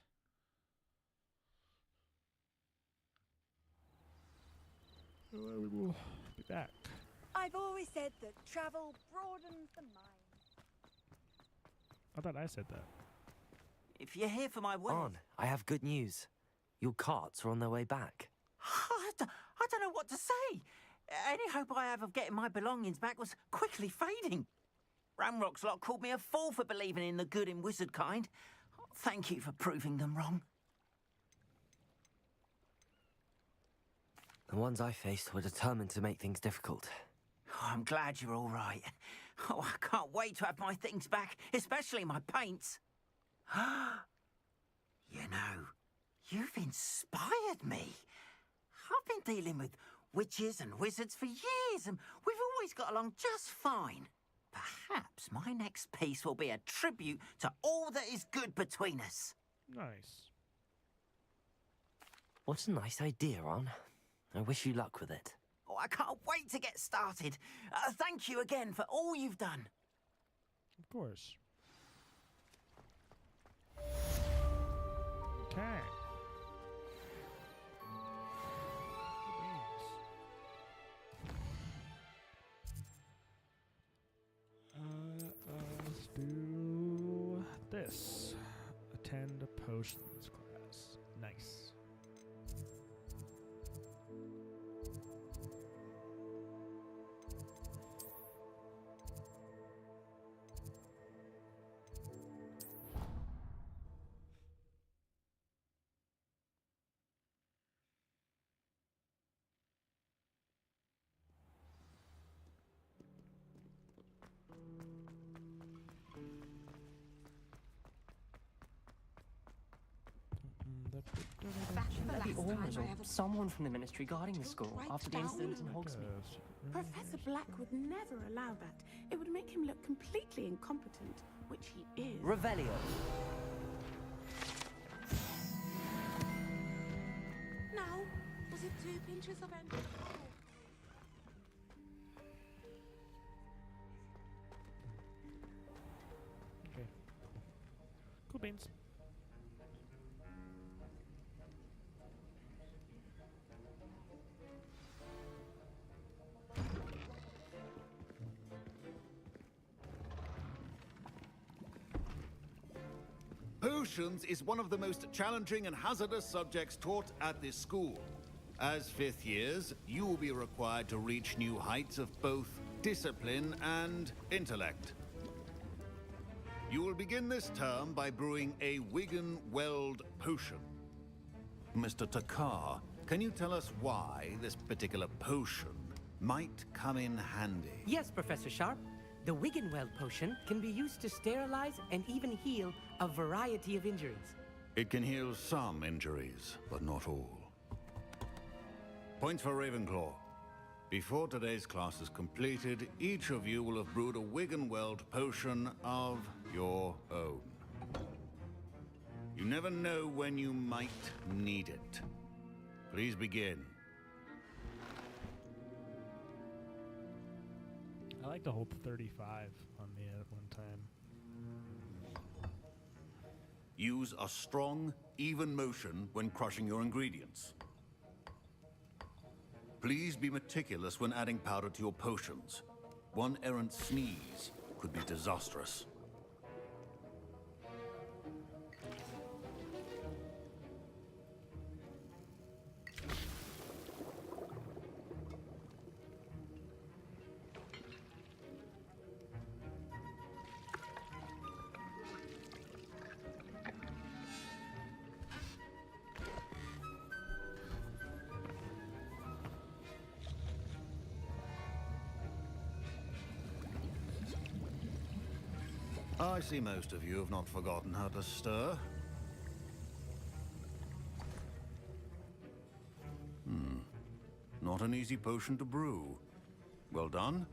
We will be back. I've always said that travel broadens the mind. I thought I said that. If you're here for my wedding... On, I have good news. Your carts are on their way back. I don't know what to say. Any hope I have of getting my belongings back was quickly fading. Ramrock's lot called me a fool for believing in the good in wizard kind. Thank you for proving them wrong. The ones I faced were determined to make things difficult. Oh, I'm glad you're all right. Oh, I can't wait to have my things back, especially my paints. You know, you've inspired me. I've been dealing with witches and wizards for years, and we've always got along just fine. Perhaps my next piece will be a tribute to all that is good between us. Nice. What a nice idea, Ron. I wish you luck with it. Oh, I can't wait to get started. Thank you again for all you've done. Of course. Okay. Let's do this. Attend a potions class. Nice. Someone from the ministry guarding the school after the incident in Hogsmeade. Professor Black would never allow that. It would make him look completely incompetent, which he is. Revelio. Now, was it 2 pinches of empty? Okay. Cool beans. Potions is one of the most challenging and hazardous subjects taught at this school. As 5th years, you will be required to reach new heights of both discipline and intellect. You will begin this term by brewing a Wigan Weld potion. Mr. Takar, can you tell us why this particular potion might come in handy? Yes, Professor Sharp. The Wiggenweld potion can be used to sterilize and even heal a variety of injuries. It can heal some injuries, but not all. Points for Ravenclaw. Before today's class is completed, each of you will have brewed a Wiggenweld potion of your own. You never know when you might need it. Please begin. I like to hold 35 on me at one time. Use a strong, even motion when crushing your ingredients. Please be meticulous when adding powder to your potions. One errant sneeze could be disastrous. I see most of you have not forgotten how to stir. Not an easy potion to brew. Well done.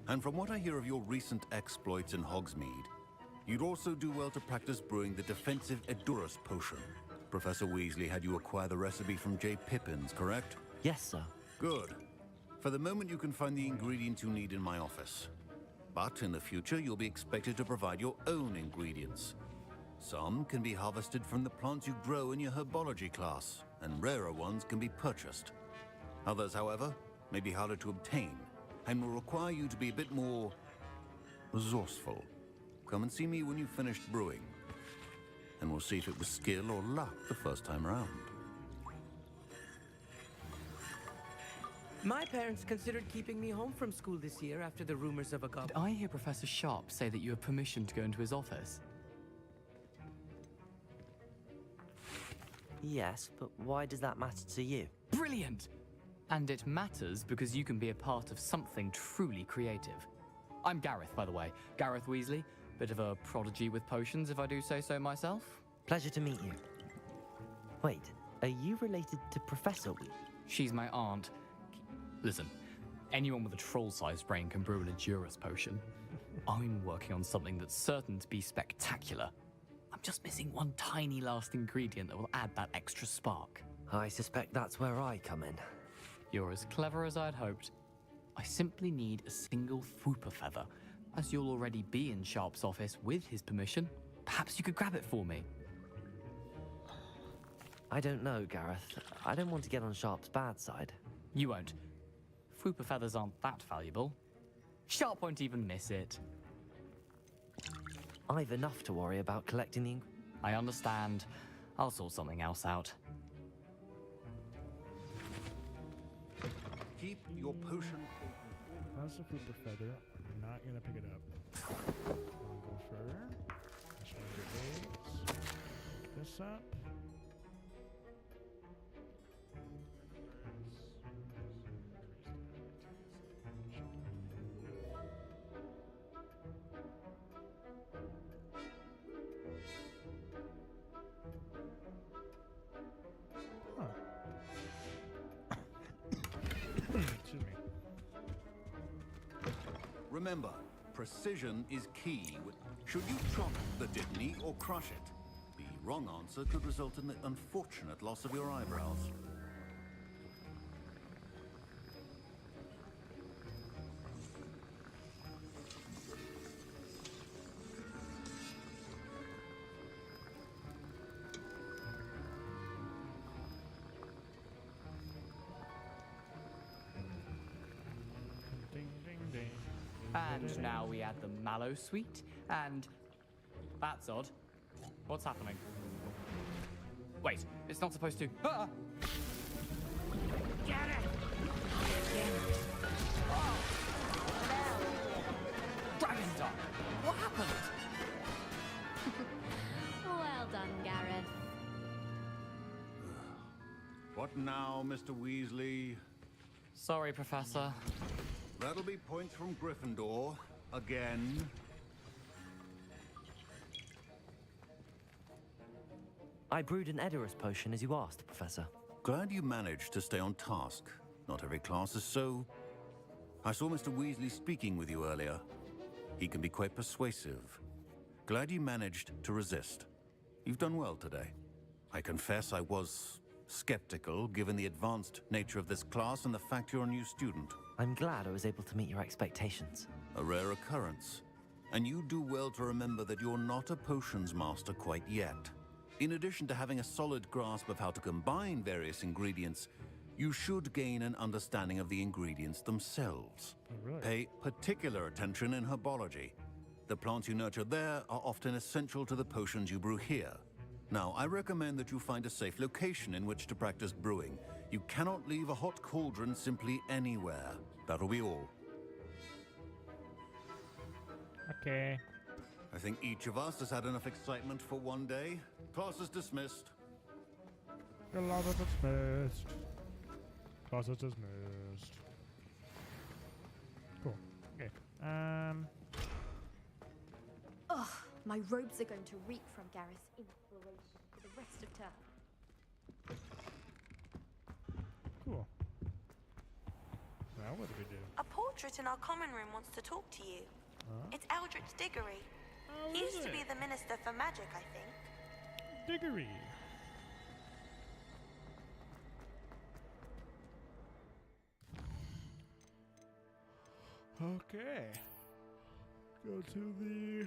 And from what I hear of your recent exploits in Hogsmeade, you'd also do well to practice brewing the defensive Edurus potion. Professor Weasley had you acquire the recipe from J. Pippins, correct? Yes, sir. Good. For the moment, you can find the ingredients you need in my office. But in the future, you'll be expected to provide your own ingredients. Some can be harvested from the plants you grow in your herbology class, and rarer ones can be purchased. Others, however, may be harder to obtain, and will require you to be a bit more resourceful. Come and see me when you've finished brewing, and we'll see if it was skill or luck the first time around. My parents considered keeping me home from school this year after the rumors of a Did I hear Professor Sharp say that you have permission to go into his office? Yes, but why does that matter to you? Brilliant! And it matters because you can be a part of something truly creative. I'm Gareth, by the way. Gareth Weasley. Bit of a prodigy with potions, if I do say so myself. Pleasure to meet you. Wait, are you related to Professor Weasley? She's my aunt. Listen, anyone with a troll-sized brain can brew an Edurus potion. I'm working on something that's certain to be spectacular. I'm just missing one tiny last ingredient that will add that extra spark. I suspect that's where I come in. You're as clever as I'd hoped. I simply need a single Fwooper feather. As you'll already be in Sharp's office with his permission, perhaps you could grab it for me. I don't know, Gareth. I don't want to get on Sharp's bad side. You won't. Fwooper feathers aren't that valuable. Sharp won't even miss it. I've enough to worry about collecting the... I understand. I'll sort something else out. Keep your potion. How's the Fwooper feather? I'm not gonna pick it up. I'll go for pick this up. Excuse me. Remember, precision is key. Should you chop the Dittany or crush it? The wrong answer could result in the unfortunate loss of your eyebrows. And now we add the mallow sweet, and... That's odd. What's happening? Wait, it's not supposed to... Ah! Get it! Dragon Dog! What happened? Well done, Gareth. What now, Mr. Weasley? Sorry, Professor. That'll be points from Gryffindor. Again. I brewed an Edurus potion as you asked, Professor. Glad you managed to stay on task. Not every class is so. I saw Mr. Weasley speaking with you earlier. He can be quite persuasive. Glad you managed to resist. You've done well today. I confess I was skeptical, given the advanced nature of this class and the fact you're a new student. I'm glad I was able to meet your expectations. A rare occurrence. And you do well to remember that you're not a potions master quite yet. In addition to having a solid grasp of how to combine various ingredients, you should gain an understanding of the ingredients themselves. Oh, really? Pay particular attention in herbology. The plants you nurture there are often essential to the potions you brew here. Now, I recommend that you find a safe location in which to practice brewing. You cannot leave a hot cauldron simply anywhere. That'll be all. Okay. I think each of us has had enough excitement for one day. Class is dismissed. Class is dismissed. Class is dismissed. Cool. Okay. Ugh, My robes are going to reek from Gareth's inspiration for the rest of term. Cool. Now what do we do? A portrait in our common room wants to talk to you. Huh? It's Eldritch Diggory. He used to be the Minister for Magic, I think. Diggory. Okay. Go to the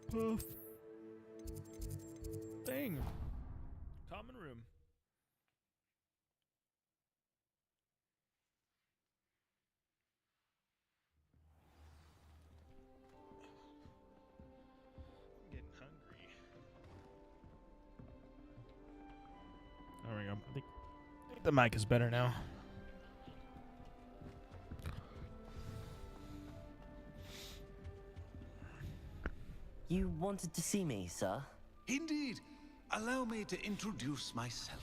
Puff thing. Common room. I'm getting hungry. There we go. I think the mic is better now. You wanted to see me, sir? Indeed. Allow me to introduce myself.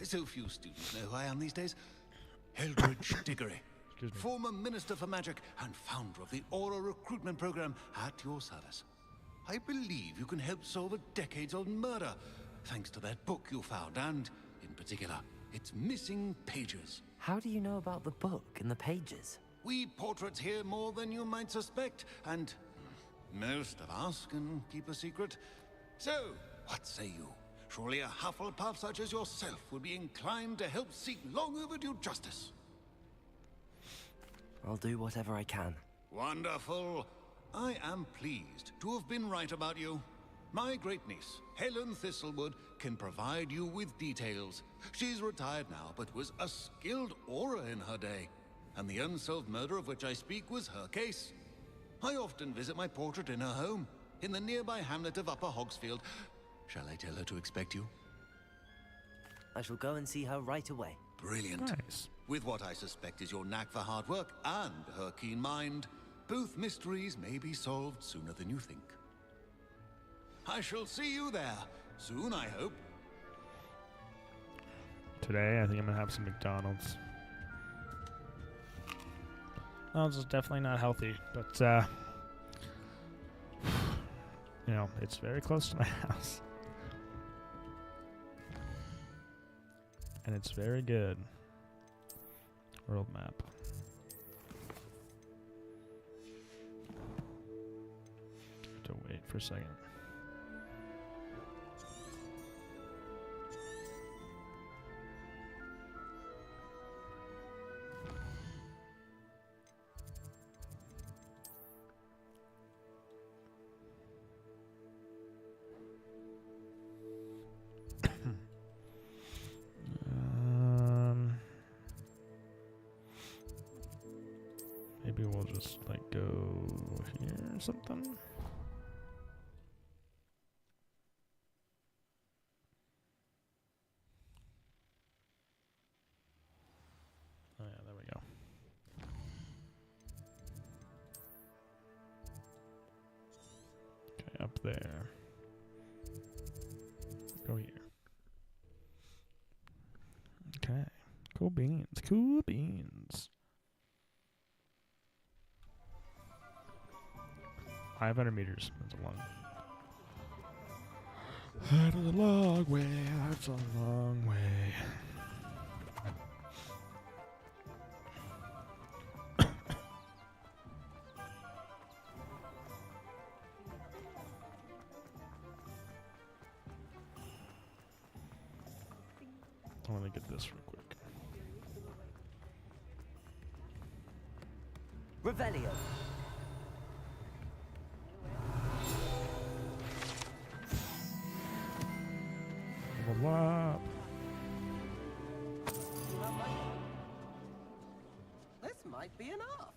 So few students know who I am these days. Eldritch Diggory, former Minister for Magic and founder of the Aura Recruitment Program at your service. I believe you can help solve a decades-old murder, thanks to that book you found, and, in particular, its missing pages. How do you know about the book and the pages? We portraits hear more than you might suspect, and most of us can keep a secret. So, what say you? Surely a Hufflepuff such as yourself would be inclined to help seek long overdue justice. I'll do whatever I can. Wonderful. I am pleased to have been right about you. My great niece, Helen Thistlewood, can provide you with details. She's retired now, but was a skilled aura in her day. And the unsolved murder of which I speak was her case. I often visit my portrait in her home, in the nearby hamlet of Upper Hogsfield. Shall I tell her to expect you? I shall go and see her right away. Brilliant. Nice. With what I suspect is your knack for hard work and her keen mind, both mysteries may be solved sooner than you think. I shall see you there, soon I hope. Today, I think I'm gonna have some McDonald's. McDonald's is definitely not healthy, but you know, it's very close to my house. And it's very good. World map. Have to wait for a second. Maybe we'll just like go here or something. Oh yeah, there we go. Okay, up there. Go here. Okay. Cool beans. Cool beans. 500 meters. That's a long. That is a long way. That's a long way. I want to get this real quick. Revelio. Up. This might be enough.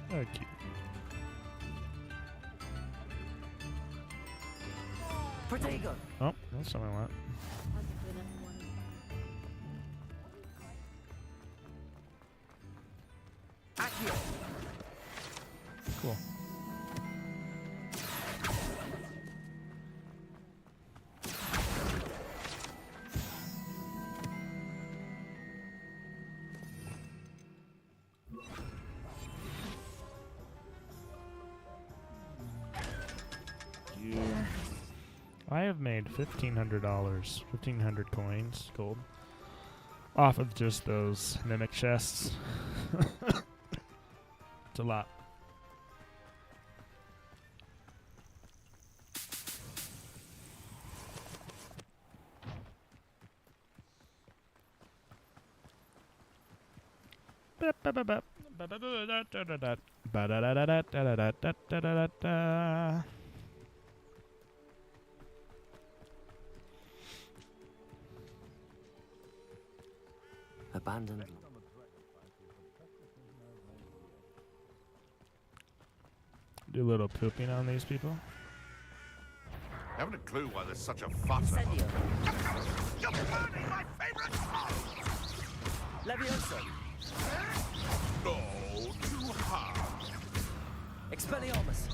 Very cute. Protego. Oh, that's something I want. Accio. Cool. I have made $1,500, 1,500 coins, gold, off of just those mimic chests. It's a lot. Abandoned. Do a little pooping on these people. Haven't a clue why there's such a fuss about it. You're burning my favorite song! Levioso. No, too hard. Expelliarmus.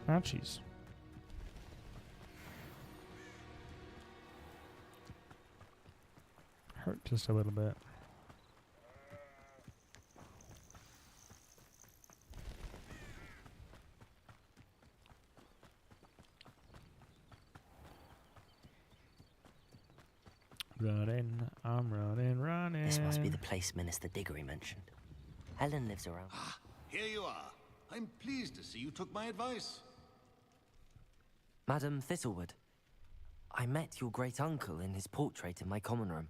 Ouchies. Hurt just a little bit. Running, I'm running. This must be the place Minister Diggory mentioned. Helen lives around. Here you are. I'm pleased to see you took my advice. Madam Thistlewood, I met your great-uncle in his portrait in my common room.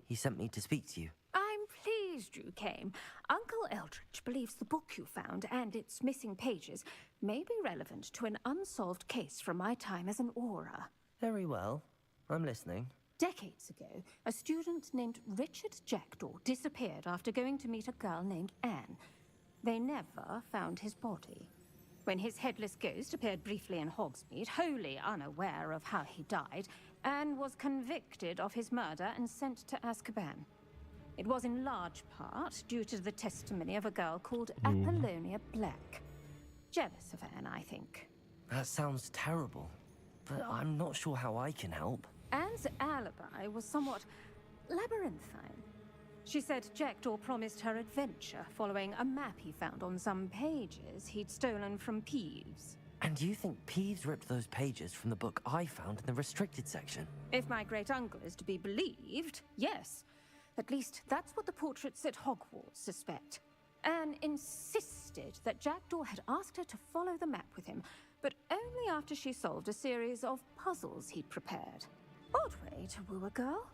He sent me to speak to you. I'm pleased you came. Uncle Eldridge believes the book you found and its missing pages may be relevant to an unsolved case from my time as an Auror. Very well. I'm listening. Decades ago, a student named Richard Jackdaw disappeared after going to meet a girl named Anne. They never found his body. When his headless ghost appeared briefly in Hogsmeade, wholly unaware of how he died, Anne was convicted of his murder and sent to Azkaban. It was in large part due to the testimony of a girl called Apollonia Black. Jealous of Anne, I think. That sounds terrible, but I'm not sure how I can help. Anne's alibi was somewhat labyrinthine. She said Jackdaw promised her adventure following a map he found on some pages he'd stolen from Peeves. And you think Peeves ripped those pages from the book I found in the restricted section? If my great-uncle is to be believed, yes. At least that's what the portraits at Hogwarts suspect. Anne insisted that Jackdaw had asked her to follow the map with him, but only after she solved a series of puzzles he'd prepared. Odd way to woo a girl.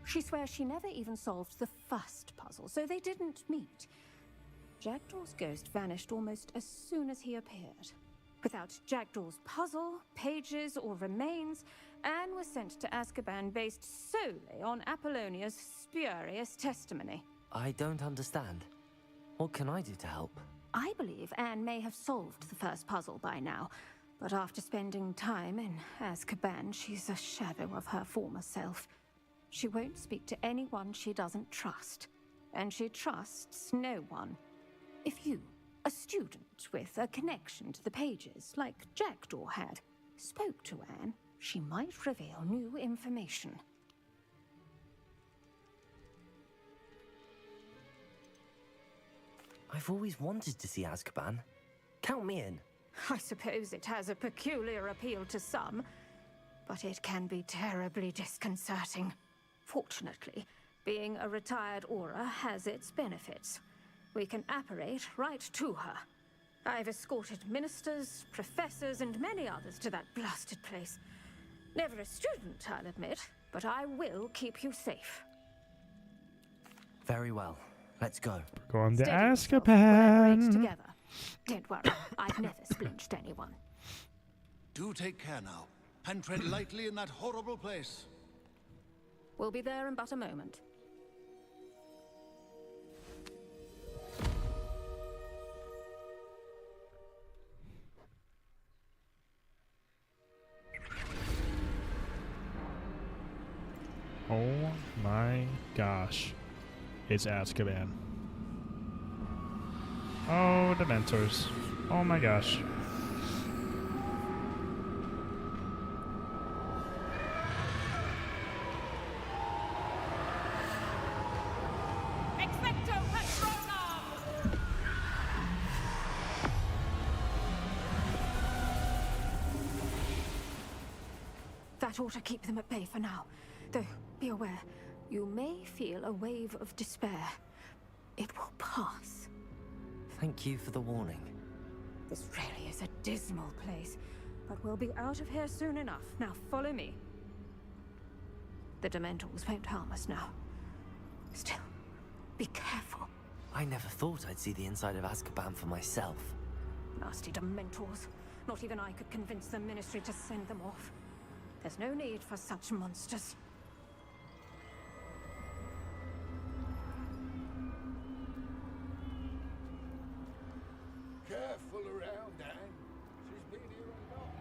She swears she never even solved the first puzzle, so they didn't meet. Jackdaw's ghost vanished almost as soon as he appeared. Without Jackdaw's puzzle, pages, or remains, Anne was sent to Azkaban based solely on Apollonia's spurious testimony. I don't understand. What can I do to help? I believe Anne may have solved the first puzzle by now, but after spending time in Azkaban, she's a shadow of her former self. She won't speak to anyone she doesn't trust, and she trusts no one. If you, a student with a connection to the pages, like Jackdaw had, spoke to Anne, she might reveal new information. I've always wanted to see Azkaban. Count me in. I suppose it has a peculiar appeal to some, but it can be terribly disconcerting. Fortunately, being a retired Auror has its benefits. We can apparate right to her. I've escorted ministers, professors, and many others to that blasted place. Never a student, I'll admit, but I will keep you safe. Very well. Let's go. Going to Steady yourself. Azkaban. We're together. Don't worry, I've never splinched anyone. Do take care now, and tread lightly in that horrible place. We'll be there in but a moment. Oh my gosh. It's Azkaban. Oh, Dementors. Oh my gosh. Expecto Patronum! That ought to keep them at bay for now. Though, be aware, you may feel a wave of despair. It will pass. Thank you for the warning. This really is a dismal place, but we'll be out of here soon enough. Now follow me. The Dementors won't harm us now. Still, be careful. I never thought I'd see the inside of Azkaban for myself. Nasty Dementors. Not even I could convince the Ministry to send them off. There's no need for such monsters. Careful around, Anne. She's been here a lot.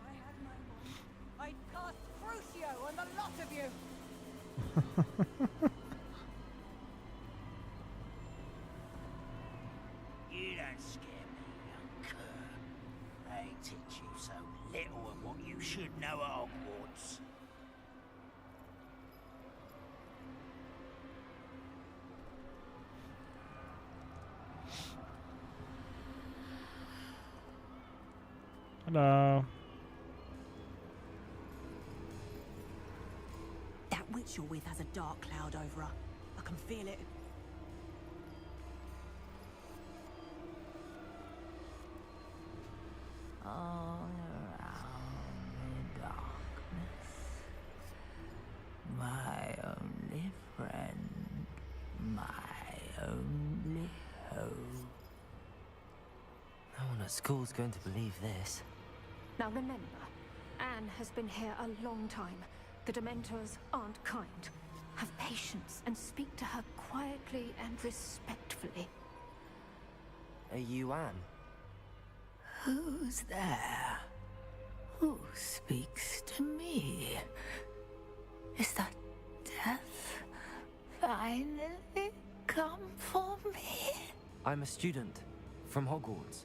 I had my one. I'd cast Crucio on the lot of you. You don't scare me, young cur. They teach you so little of what you should know at Hogwarts. Hello. That witch you're with has a dark cloud over her. I can feel it. All around me darkness, my only friend, my only hope. No one at school's going to believe this. Now remember, Anne has been here a long time. The Dementors aren't kind. Have patience and speak to her quietly and respectfully. Are you Anne? Who's there? Who speaks to me? Is that death finally come for me? I'm a student from Hogwarts.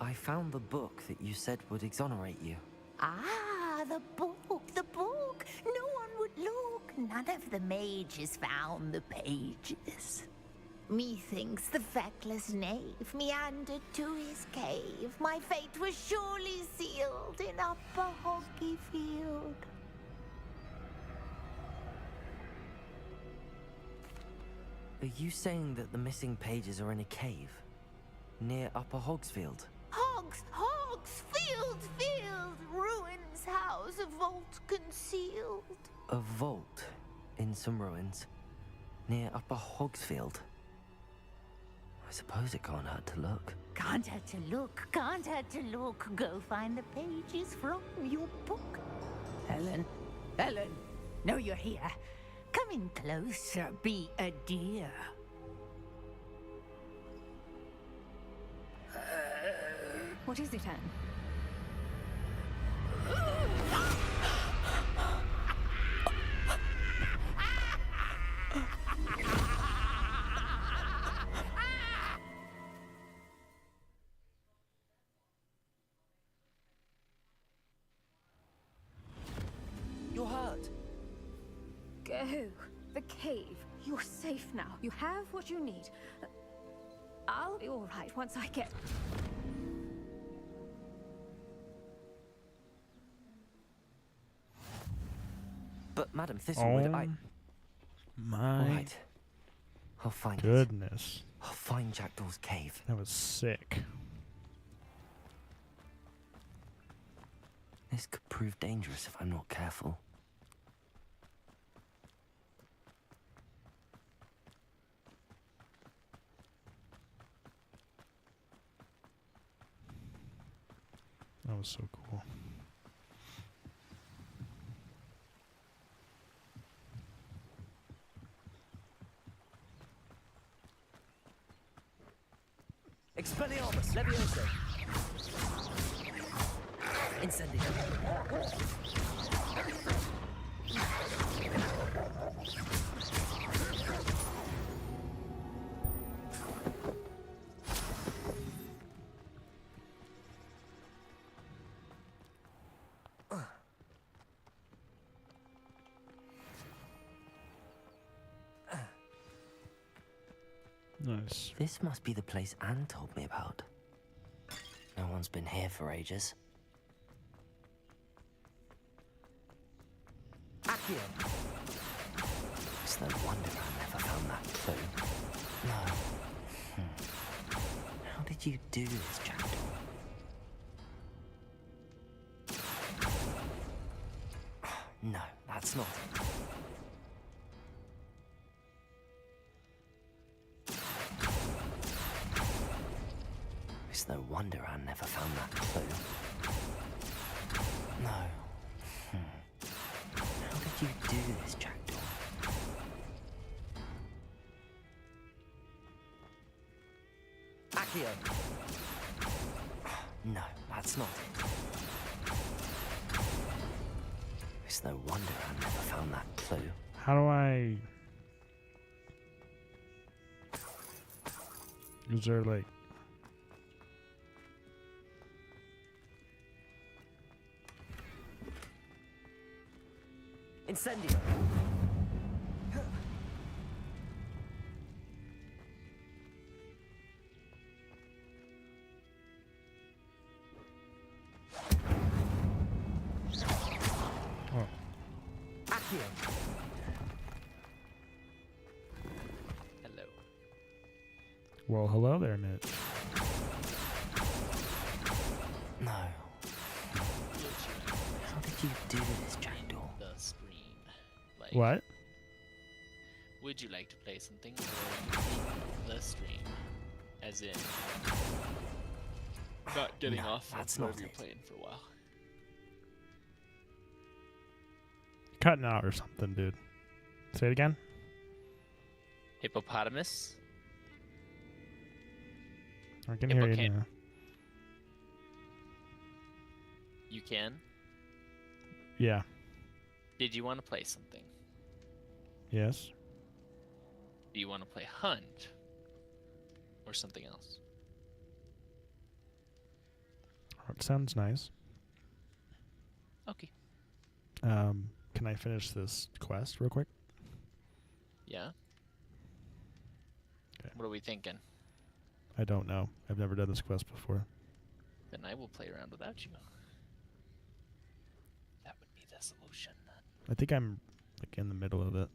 I found the book that you said would exonerate you. Ah, the book, the book. No one would look. None of the mages found the pages. Methinks the feckless knave meandered to his cave. My fate was surely sealed in Upper Hoggyfield. Are you saying that the missing pages are in a cave? Near Upper Hogsfield? Hogsfield, ruins house, a vault concealed. A vault in some ruins? Near Upper Hogsfield? I suppose it can't hurt to look. Can't hurt to look, can't hurt to look. Go find the pages from your book. Helen, know you're here. Come in closer, be a dear. What is it, Anne? You're hurt. Go. The cave. You're safe now. You have what you need. I'll be all right once I get... But Madam Thistlewood, I... My All right. I'll find it. goodness. I'll find Jackdaw's cave. That was sick. This could prove dangerous if I'm not careful. That was so cool. Expelliarmus, Levioso. Incendio. Nice. This must be the place Anne told me about. No one's been here for ages. Accio! It's no wonder I never found that clue. No. How did you do this, Jackdaw? No, that's not it. It's no wonder I never found that clue. No. How did you do this, Jackdaw? Accio! No, that's not it. It's no wonder I never found that clue. How do I... Is there like... Incendio! Oh. Accio! Hello. Well, hello there, Mitch. No. How did you do this, Jackdaw? The screen. Like, What? would you like to play something, or would you keep the stream? As in, not getting No, off that's of not whatever you're it. playing for a while. Cutting out or something, dude. Say it again. Hippopotamus? I can hear you Hippocan- now. You can? Yeah. Did you want to play something? Yes. Do you want to play Hunt? Or something else? It sounds nice. Okay. Can I finish this quest real quick? Yeah? Okay. What are we thinking? I don't know. I've never done this quest before. Then I will play around without you. That would be the solution. I think I'm like in the middle of it.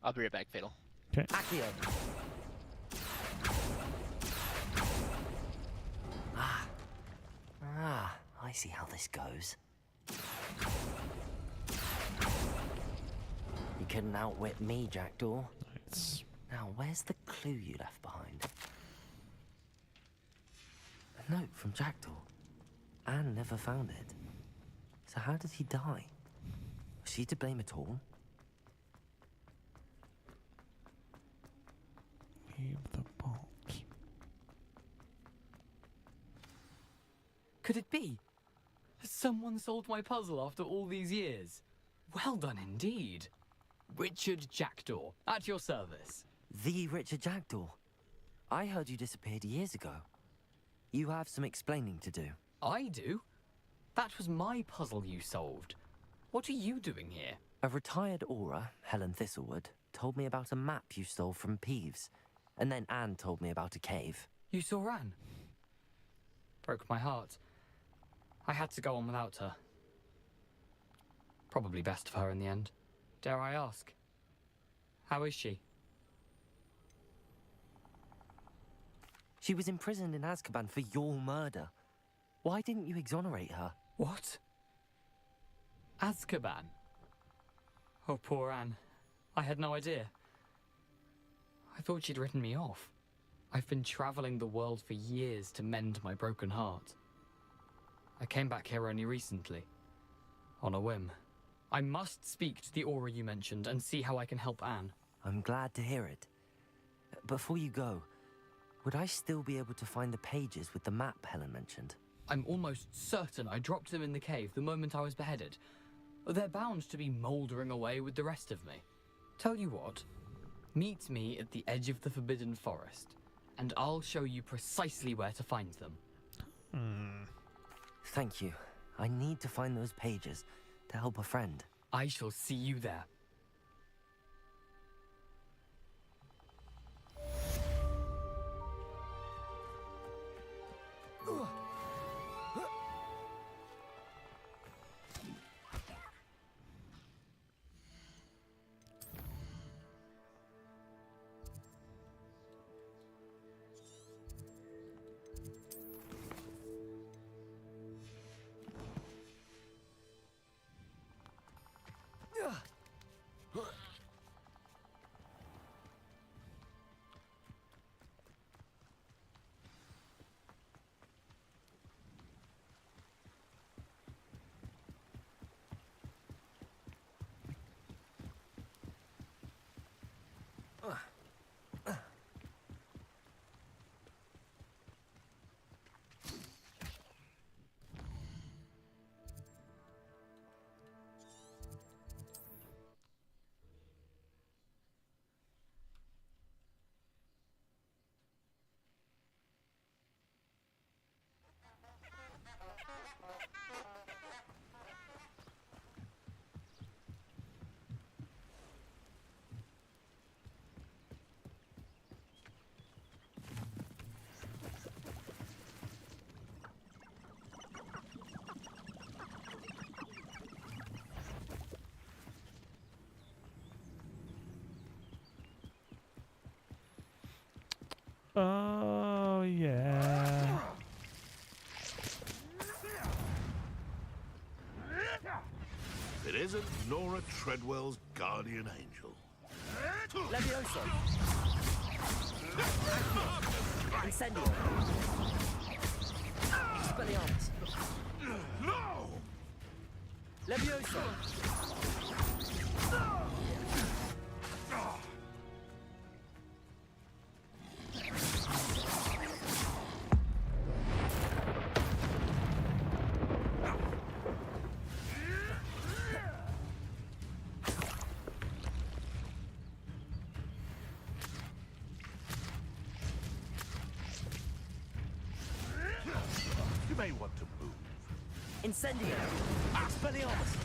I'll be right back, Fatal. Okay. Accio! I see how this goes. You couldn't outwit me, Jackdaw. Nice. Now, where's the clue you left behind? A note from Jackdaw. Anne never found it. So how did he die? Was she to blame at all? Leave the bolt. Could it be? Has someone solved my puzzle after all these years? Well done indeed. Richard Jackdaw, at your service. The Richard Jackdaw. I heard you disappeared years ago. You have some explaining to do. I do? That was my puzzle you solved. What are you doing here? A retired Aura, Helen Thistlewood, told me about a map you stole from Peeves. And then Anne told me about a cave. You saw Anne? Broke my heart. I had to go on without her. Probably best of her in the end. Dare I ask? How is she? She was imprisoned in Azkaban for your murder. Why didn't you exonerate her? What? Azkaban? Oh, poor Anne. I had no idea. I thought she'd written me off. I've been traveling the world for years to mend my broken heart. I came back here only recently, on a whim. I must speak to the aura you mentioned and see how I can help Anne. I'm glad to hear it. Before you go, would I still be able to find the pages with the map Helen mentioned? I'm almost certain I dropped them in the cave the moment I was beheaded. They're bound to be mouldering away with the rest of me. Tell you what, meet me at the edge of the Forbidden Forest, and I'll show you precisely where to find them. Thank you. I need to find those pages to help a friend. I shall see you there. Oh, yeah. It isn't Nora Treadwell's guardian angel. Levioso. Incendio. Expelliarmus. No! Levioso. You may want to move. Incendio. Expelliarmus.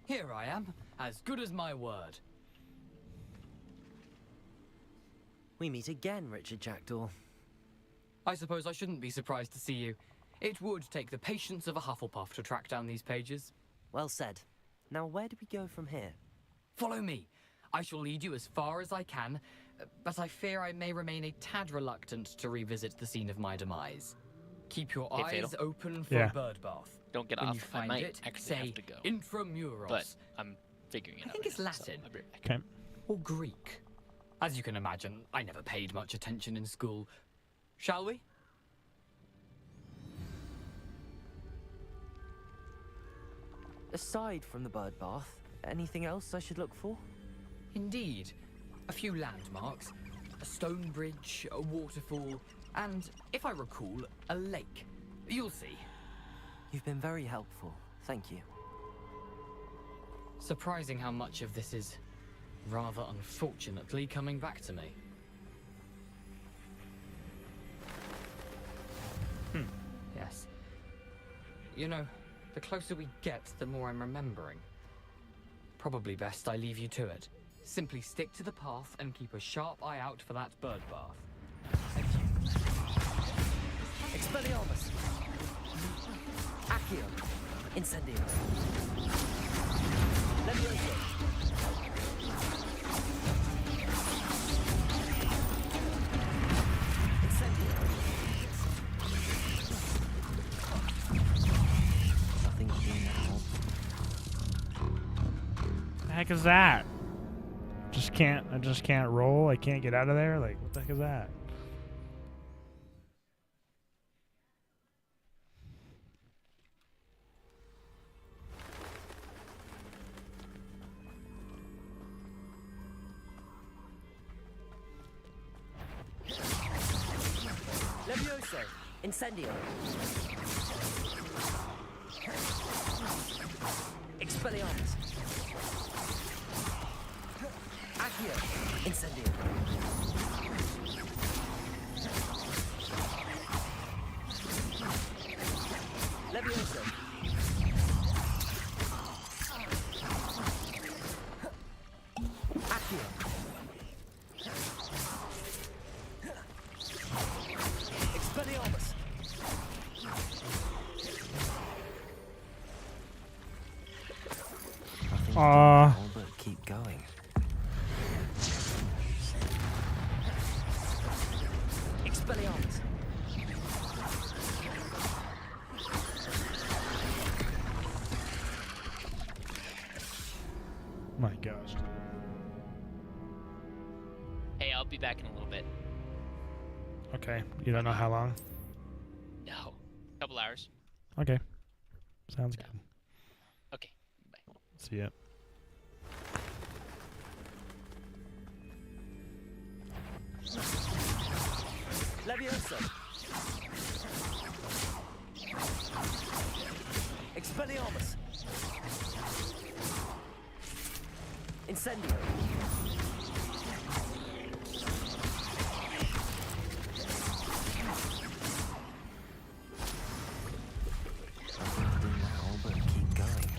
Here I am, as good as my word. We meet again, Richard Jackdaw. I suppose I shouldn't be surprised to see you. It would take the patience of a Hufflepuff to track down these pages. Well said. Now, where do we go from here? Follow me. I shall lead you as far as I can, but I fear I may remain a tad reluctant to revisit the scene of my demise. Keep your eyes open for a bird bath. Don't get when off. You find I might it, actually say have to go. Intramuros. But I'm figuring it out. I think it's Latin. Okay. Or Greek. As you can imagine, I never paid much attention in school. Shall we? Aside from the bird bath, anything else I should look for? Indeed. A few landmarks. A stone bridge, a waterfall, and, if I recall, a lake. You'll see. You've been very helpful. Thank you. Surprising how much of this is, rather unfortunately, coming back to me. Yes. You know, the closer we get, the more I'm remembering. Probably best I leave you to it. Simply stick to the path and keep a sharp eye out for that bird bath. Expelliarmus. Accio. Incendio. Levioso. Nothing here now. The heck is that? I just can't roll. I can't get out of there. Like, what the heck is that? Levioso. Incendio. Expelliarmus. Accio. Incendio. Levioso. Accio. Expelliarmus. But keep going. Expelliarmus. My gosh. Hey, I'll be back in a little bit. Okay. You don't know how long? No. Couple hours. Okay. Sounds good. Okay. Bye. See ya. Levioso. Expelliarmus. Incendio. Nothing to do now, but keep going.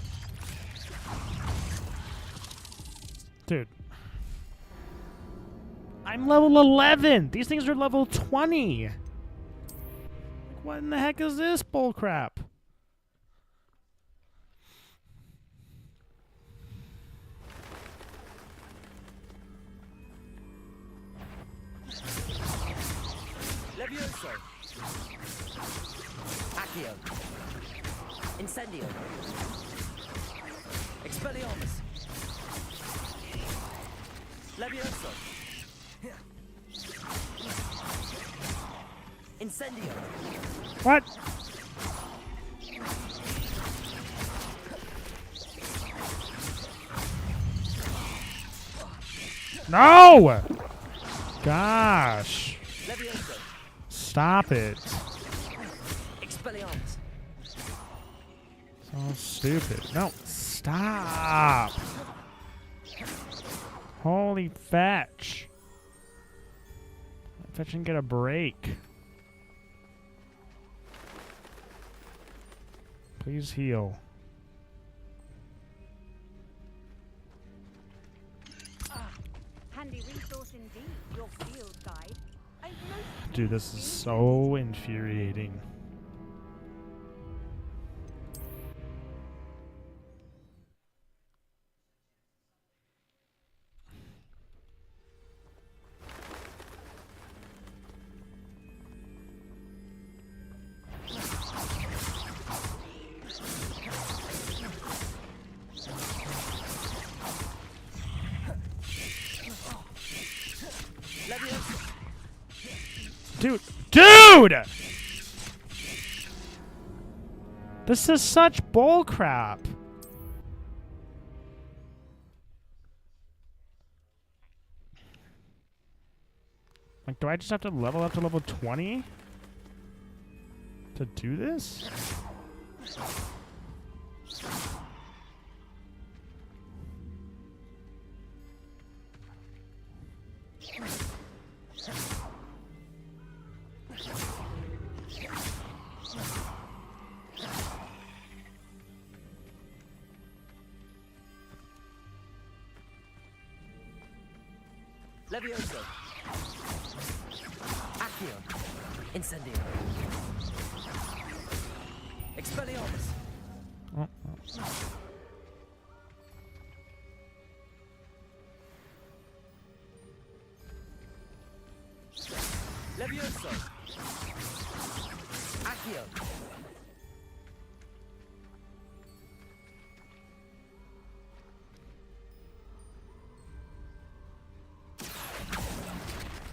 Dude. I'm level 11. These things are level 20. Like, what in the heck is this bullcrap? Levioso. Accio. Incendio. Expelliarmus. Levioso. Incendio. What? No! Gosh. Levioso. Stop it. Expelliarmus. So stupid. No, stop. Holy fetch. Fetch and get a break. Please heal. Handy resource indeed, your field guide. I've most Dude, this is so infuriating. Dude! This is such bull crap. Like, do I just have to level up to level 20 to do this? Levioso. Accio. Incendio. Expelliarmus. Oh. Levioso. Accio.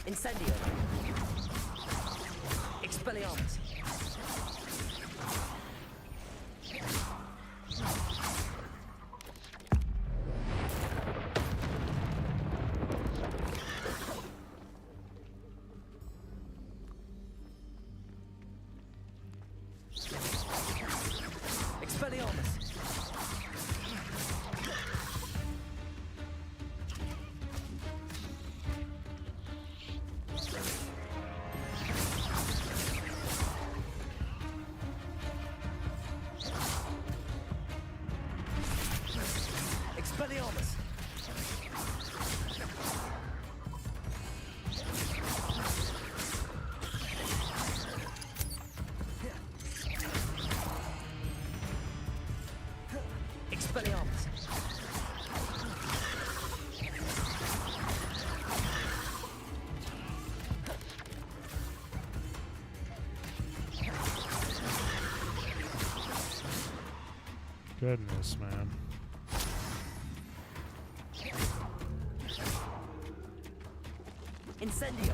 Incendio. Expelliarmus. Expelliarmus. Expelliarmus. Expelliarmus. Goodness, man. Incendio.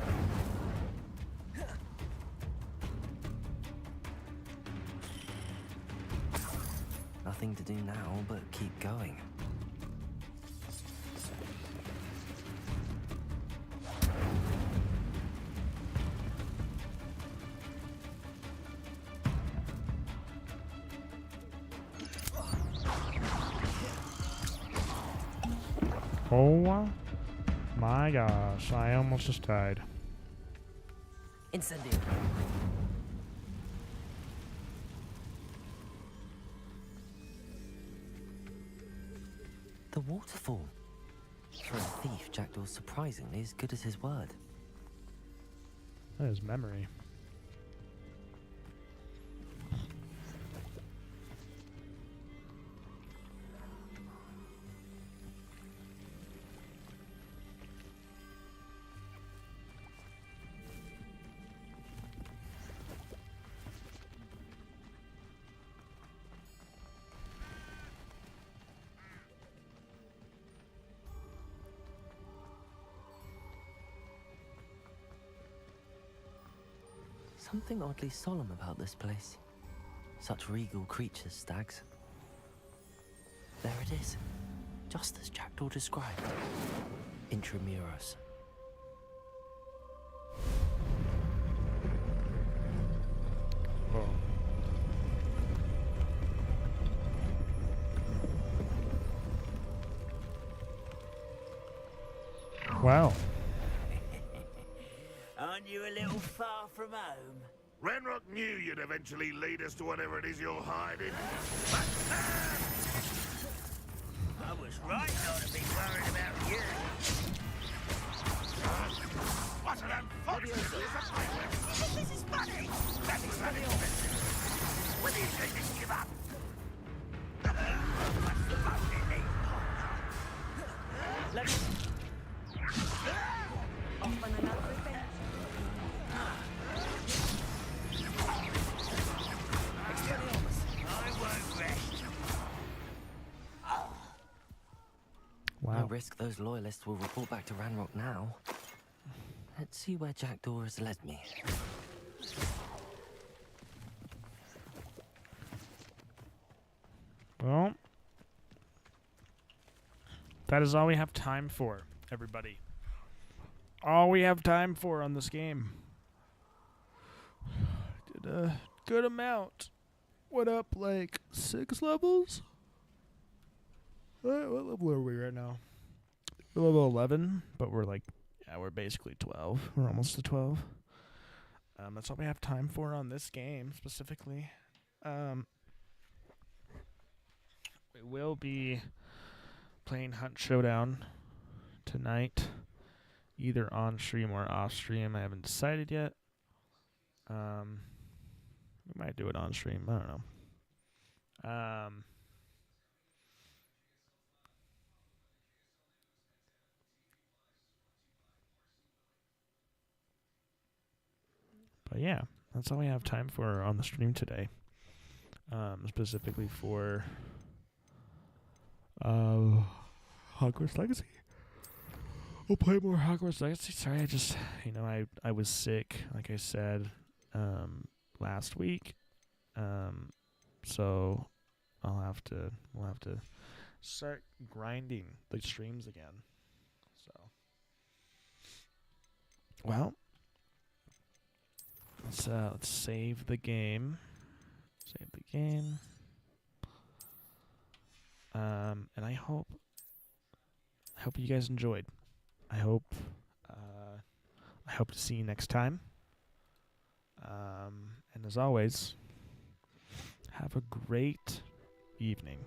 Nothing to do now but keep going. Oh my gosh, I almost just died. Incendio. The waterfall. For a thief, Jackdaw's surprisingly as good as his word. That is memory. Something oddly solemn about this place. Such regal creatures, stags. There it is, just as Jackdaw described. Intramuros. Oh. Wow. Aren't you a little far from home? Ranrock knew you'd eventually lead us to whatever it is you're hiding. I was right not to be worried about you. This is funny! That is funny! What do you say to give up? What's the most innate Let me... Off on another adventure. I won't rest. No risk those loyalists will report back to Ranrock now. Let's see where Jackdaw has led me. Well, that is all we have time for, everybody. All we have time for on this game. Did a good amount. Went up like 6 levels? What level are we right now? We're level 11, but we're like, yeah, we're basically 12. We're almost to 12. That's all we have time for on this game, specifically. We will be playing Hunt Showdown tonight, either on stream or off stream. I haven't decided yet. We might do it on stream. I don't know. But yeah, that's all we have time for on the stream today. Specifically for Hogwarts Legacy. We'll play more Hogwarts Legacy. Sorry, I was sick, like I said, last week. So we'll have to start grinding the streams again. So, well, let's save the game. Save the game. And I hope you guys enjoyed. I hope to see you next time. And as always, have a great evening.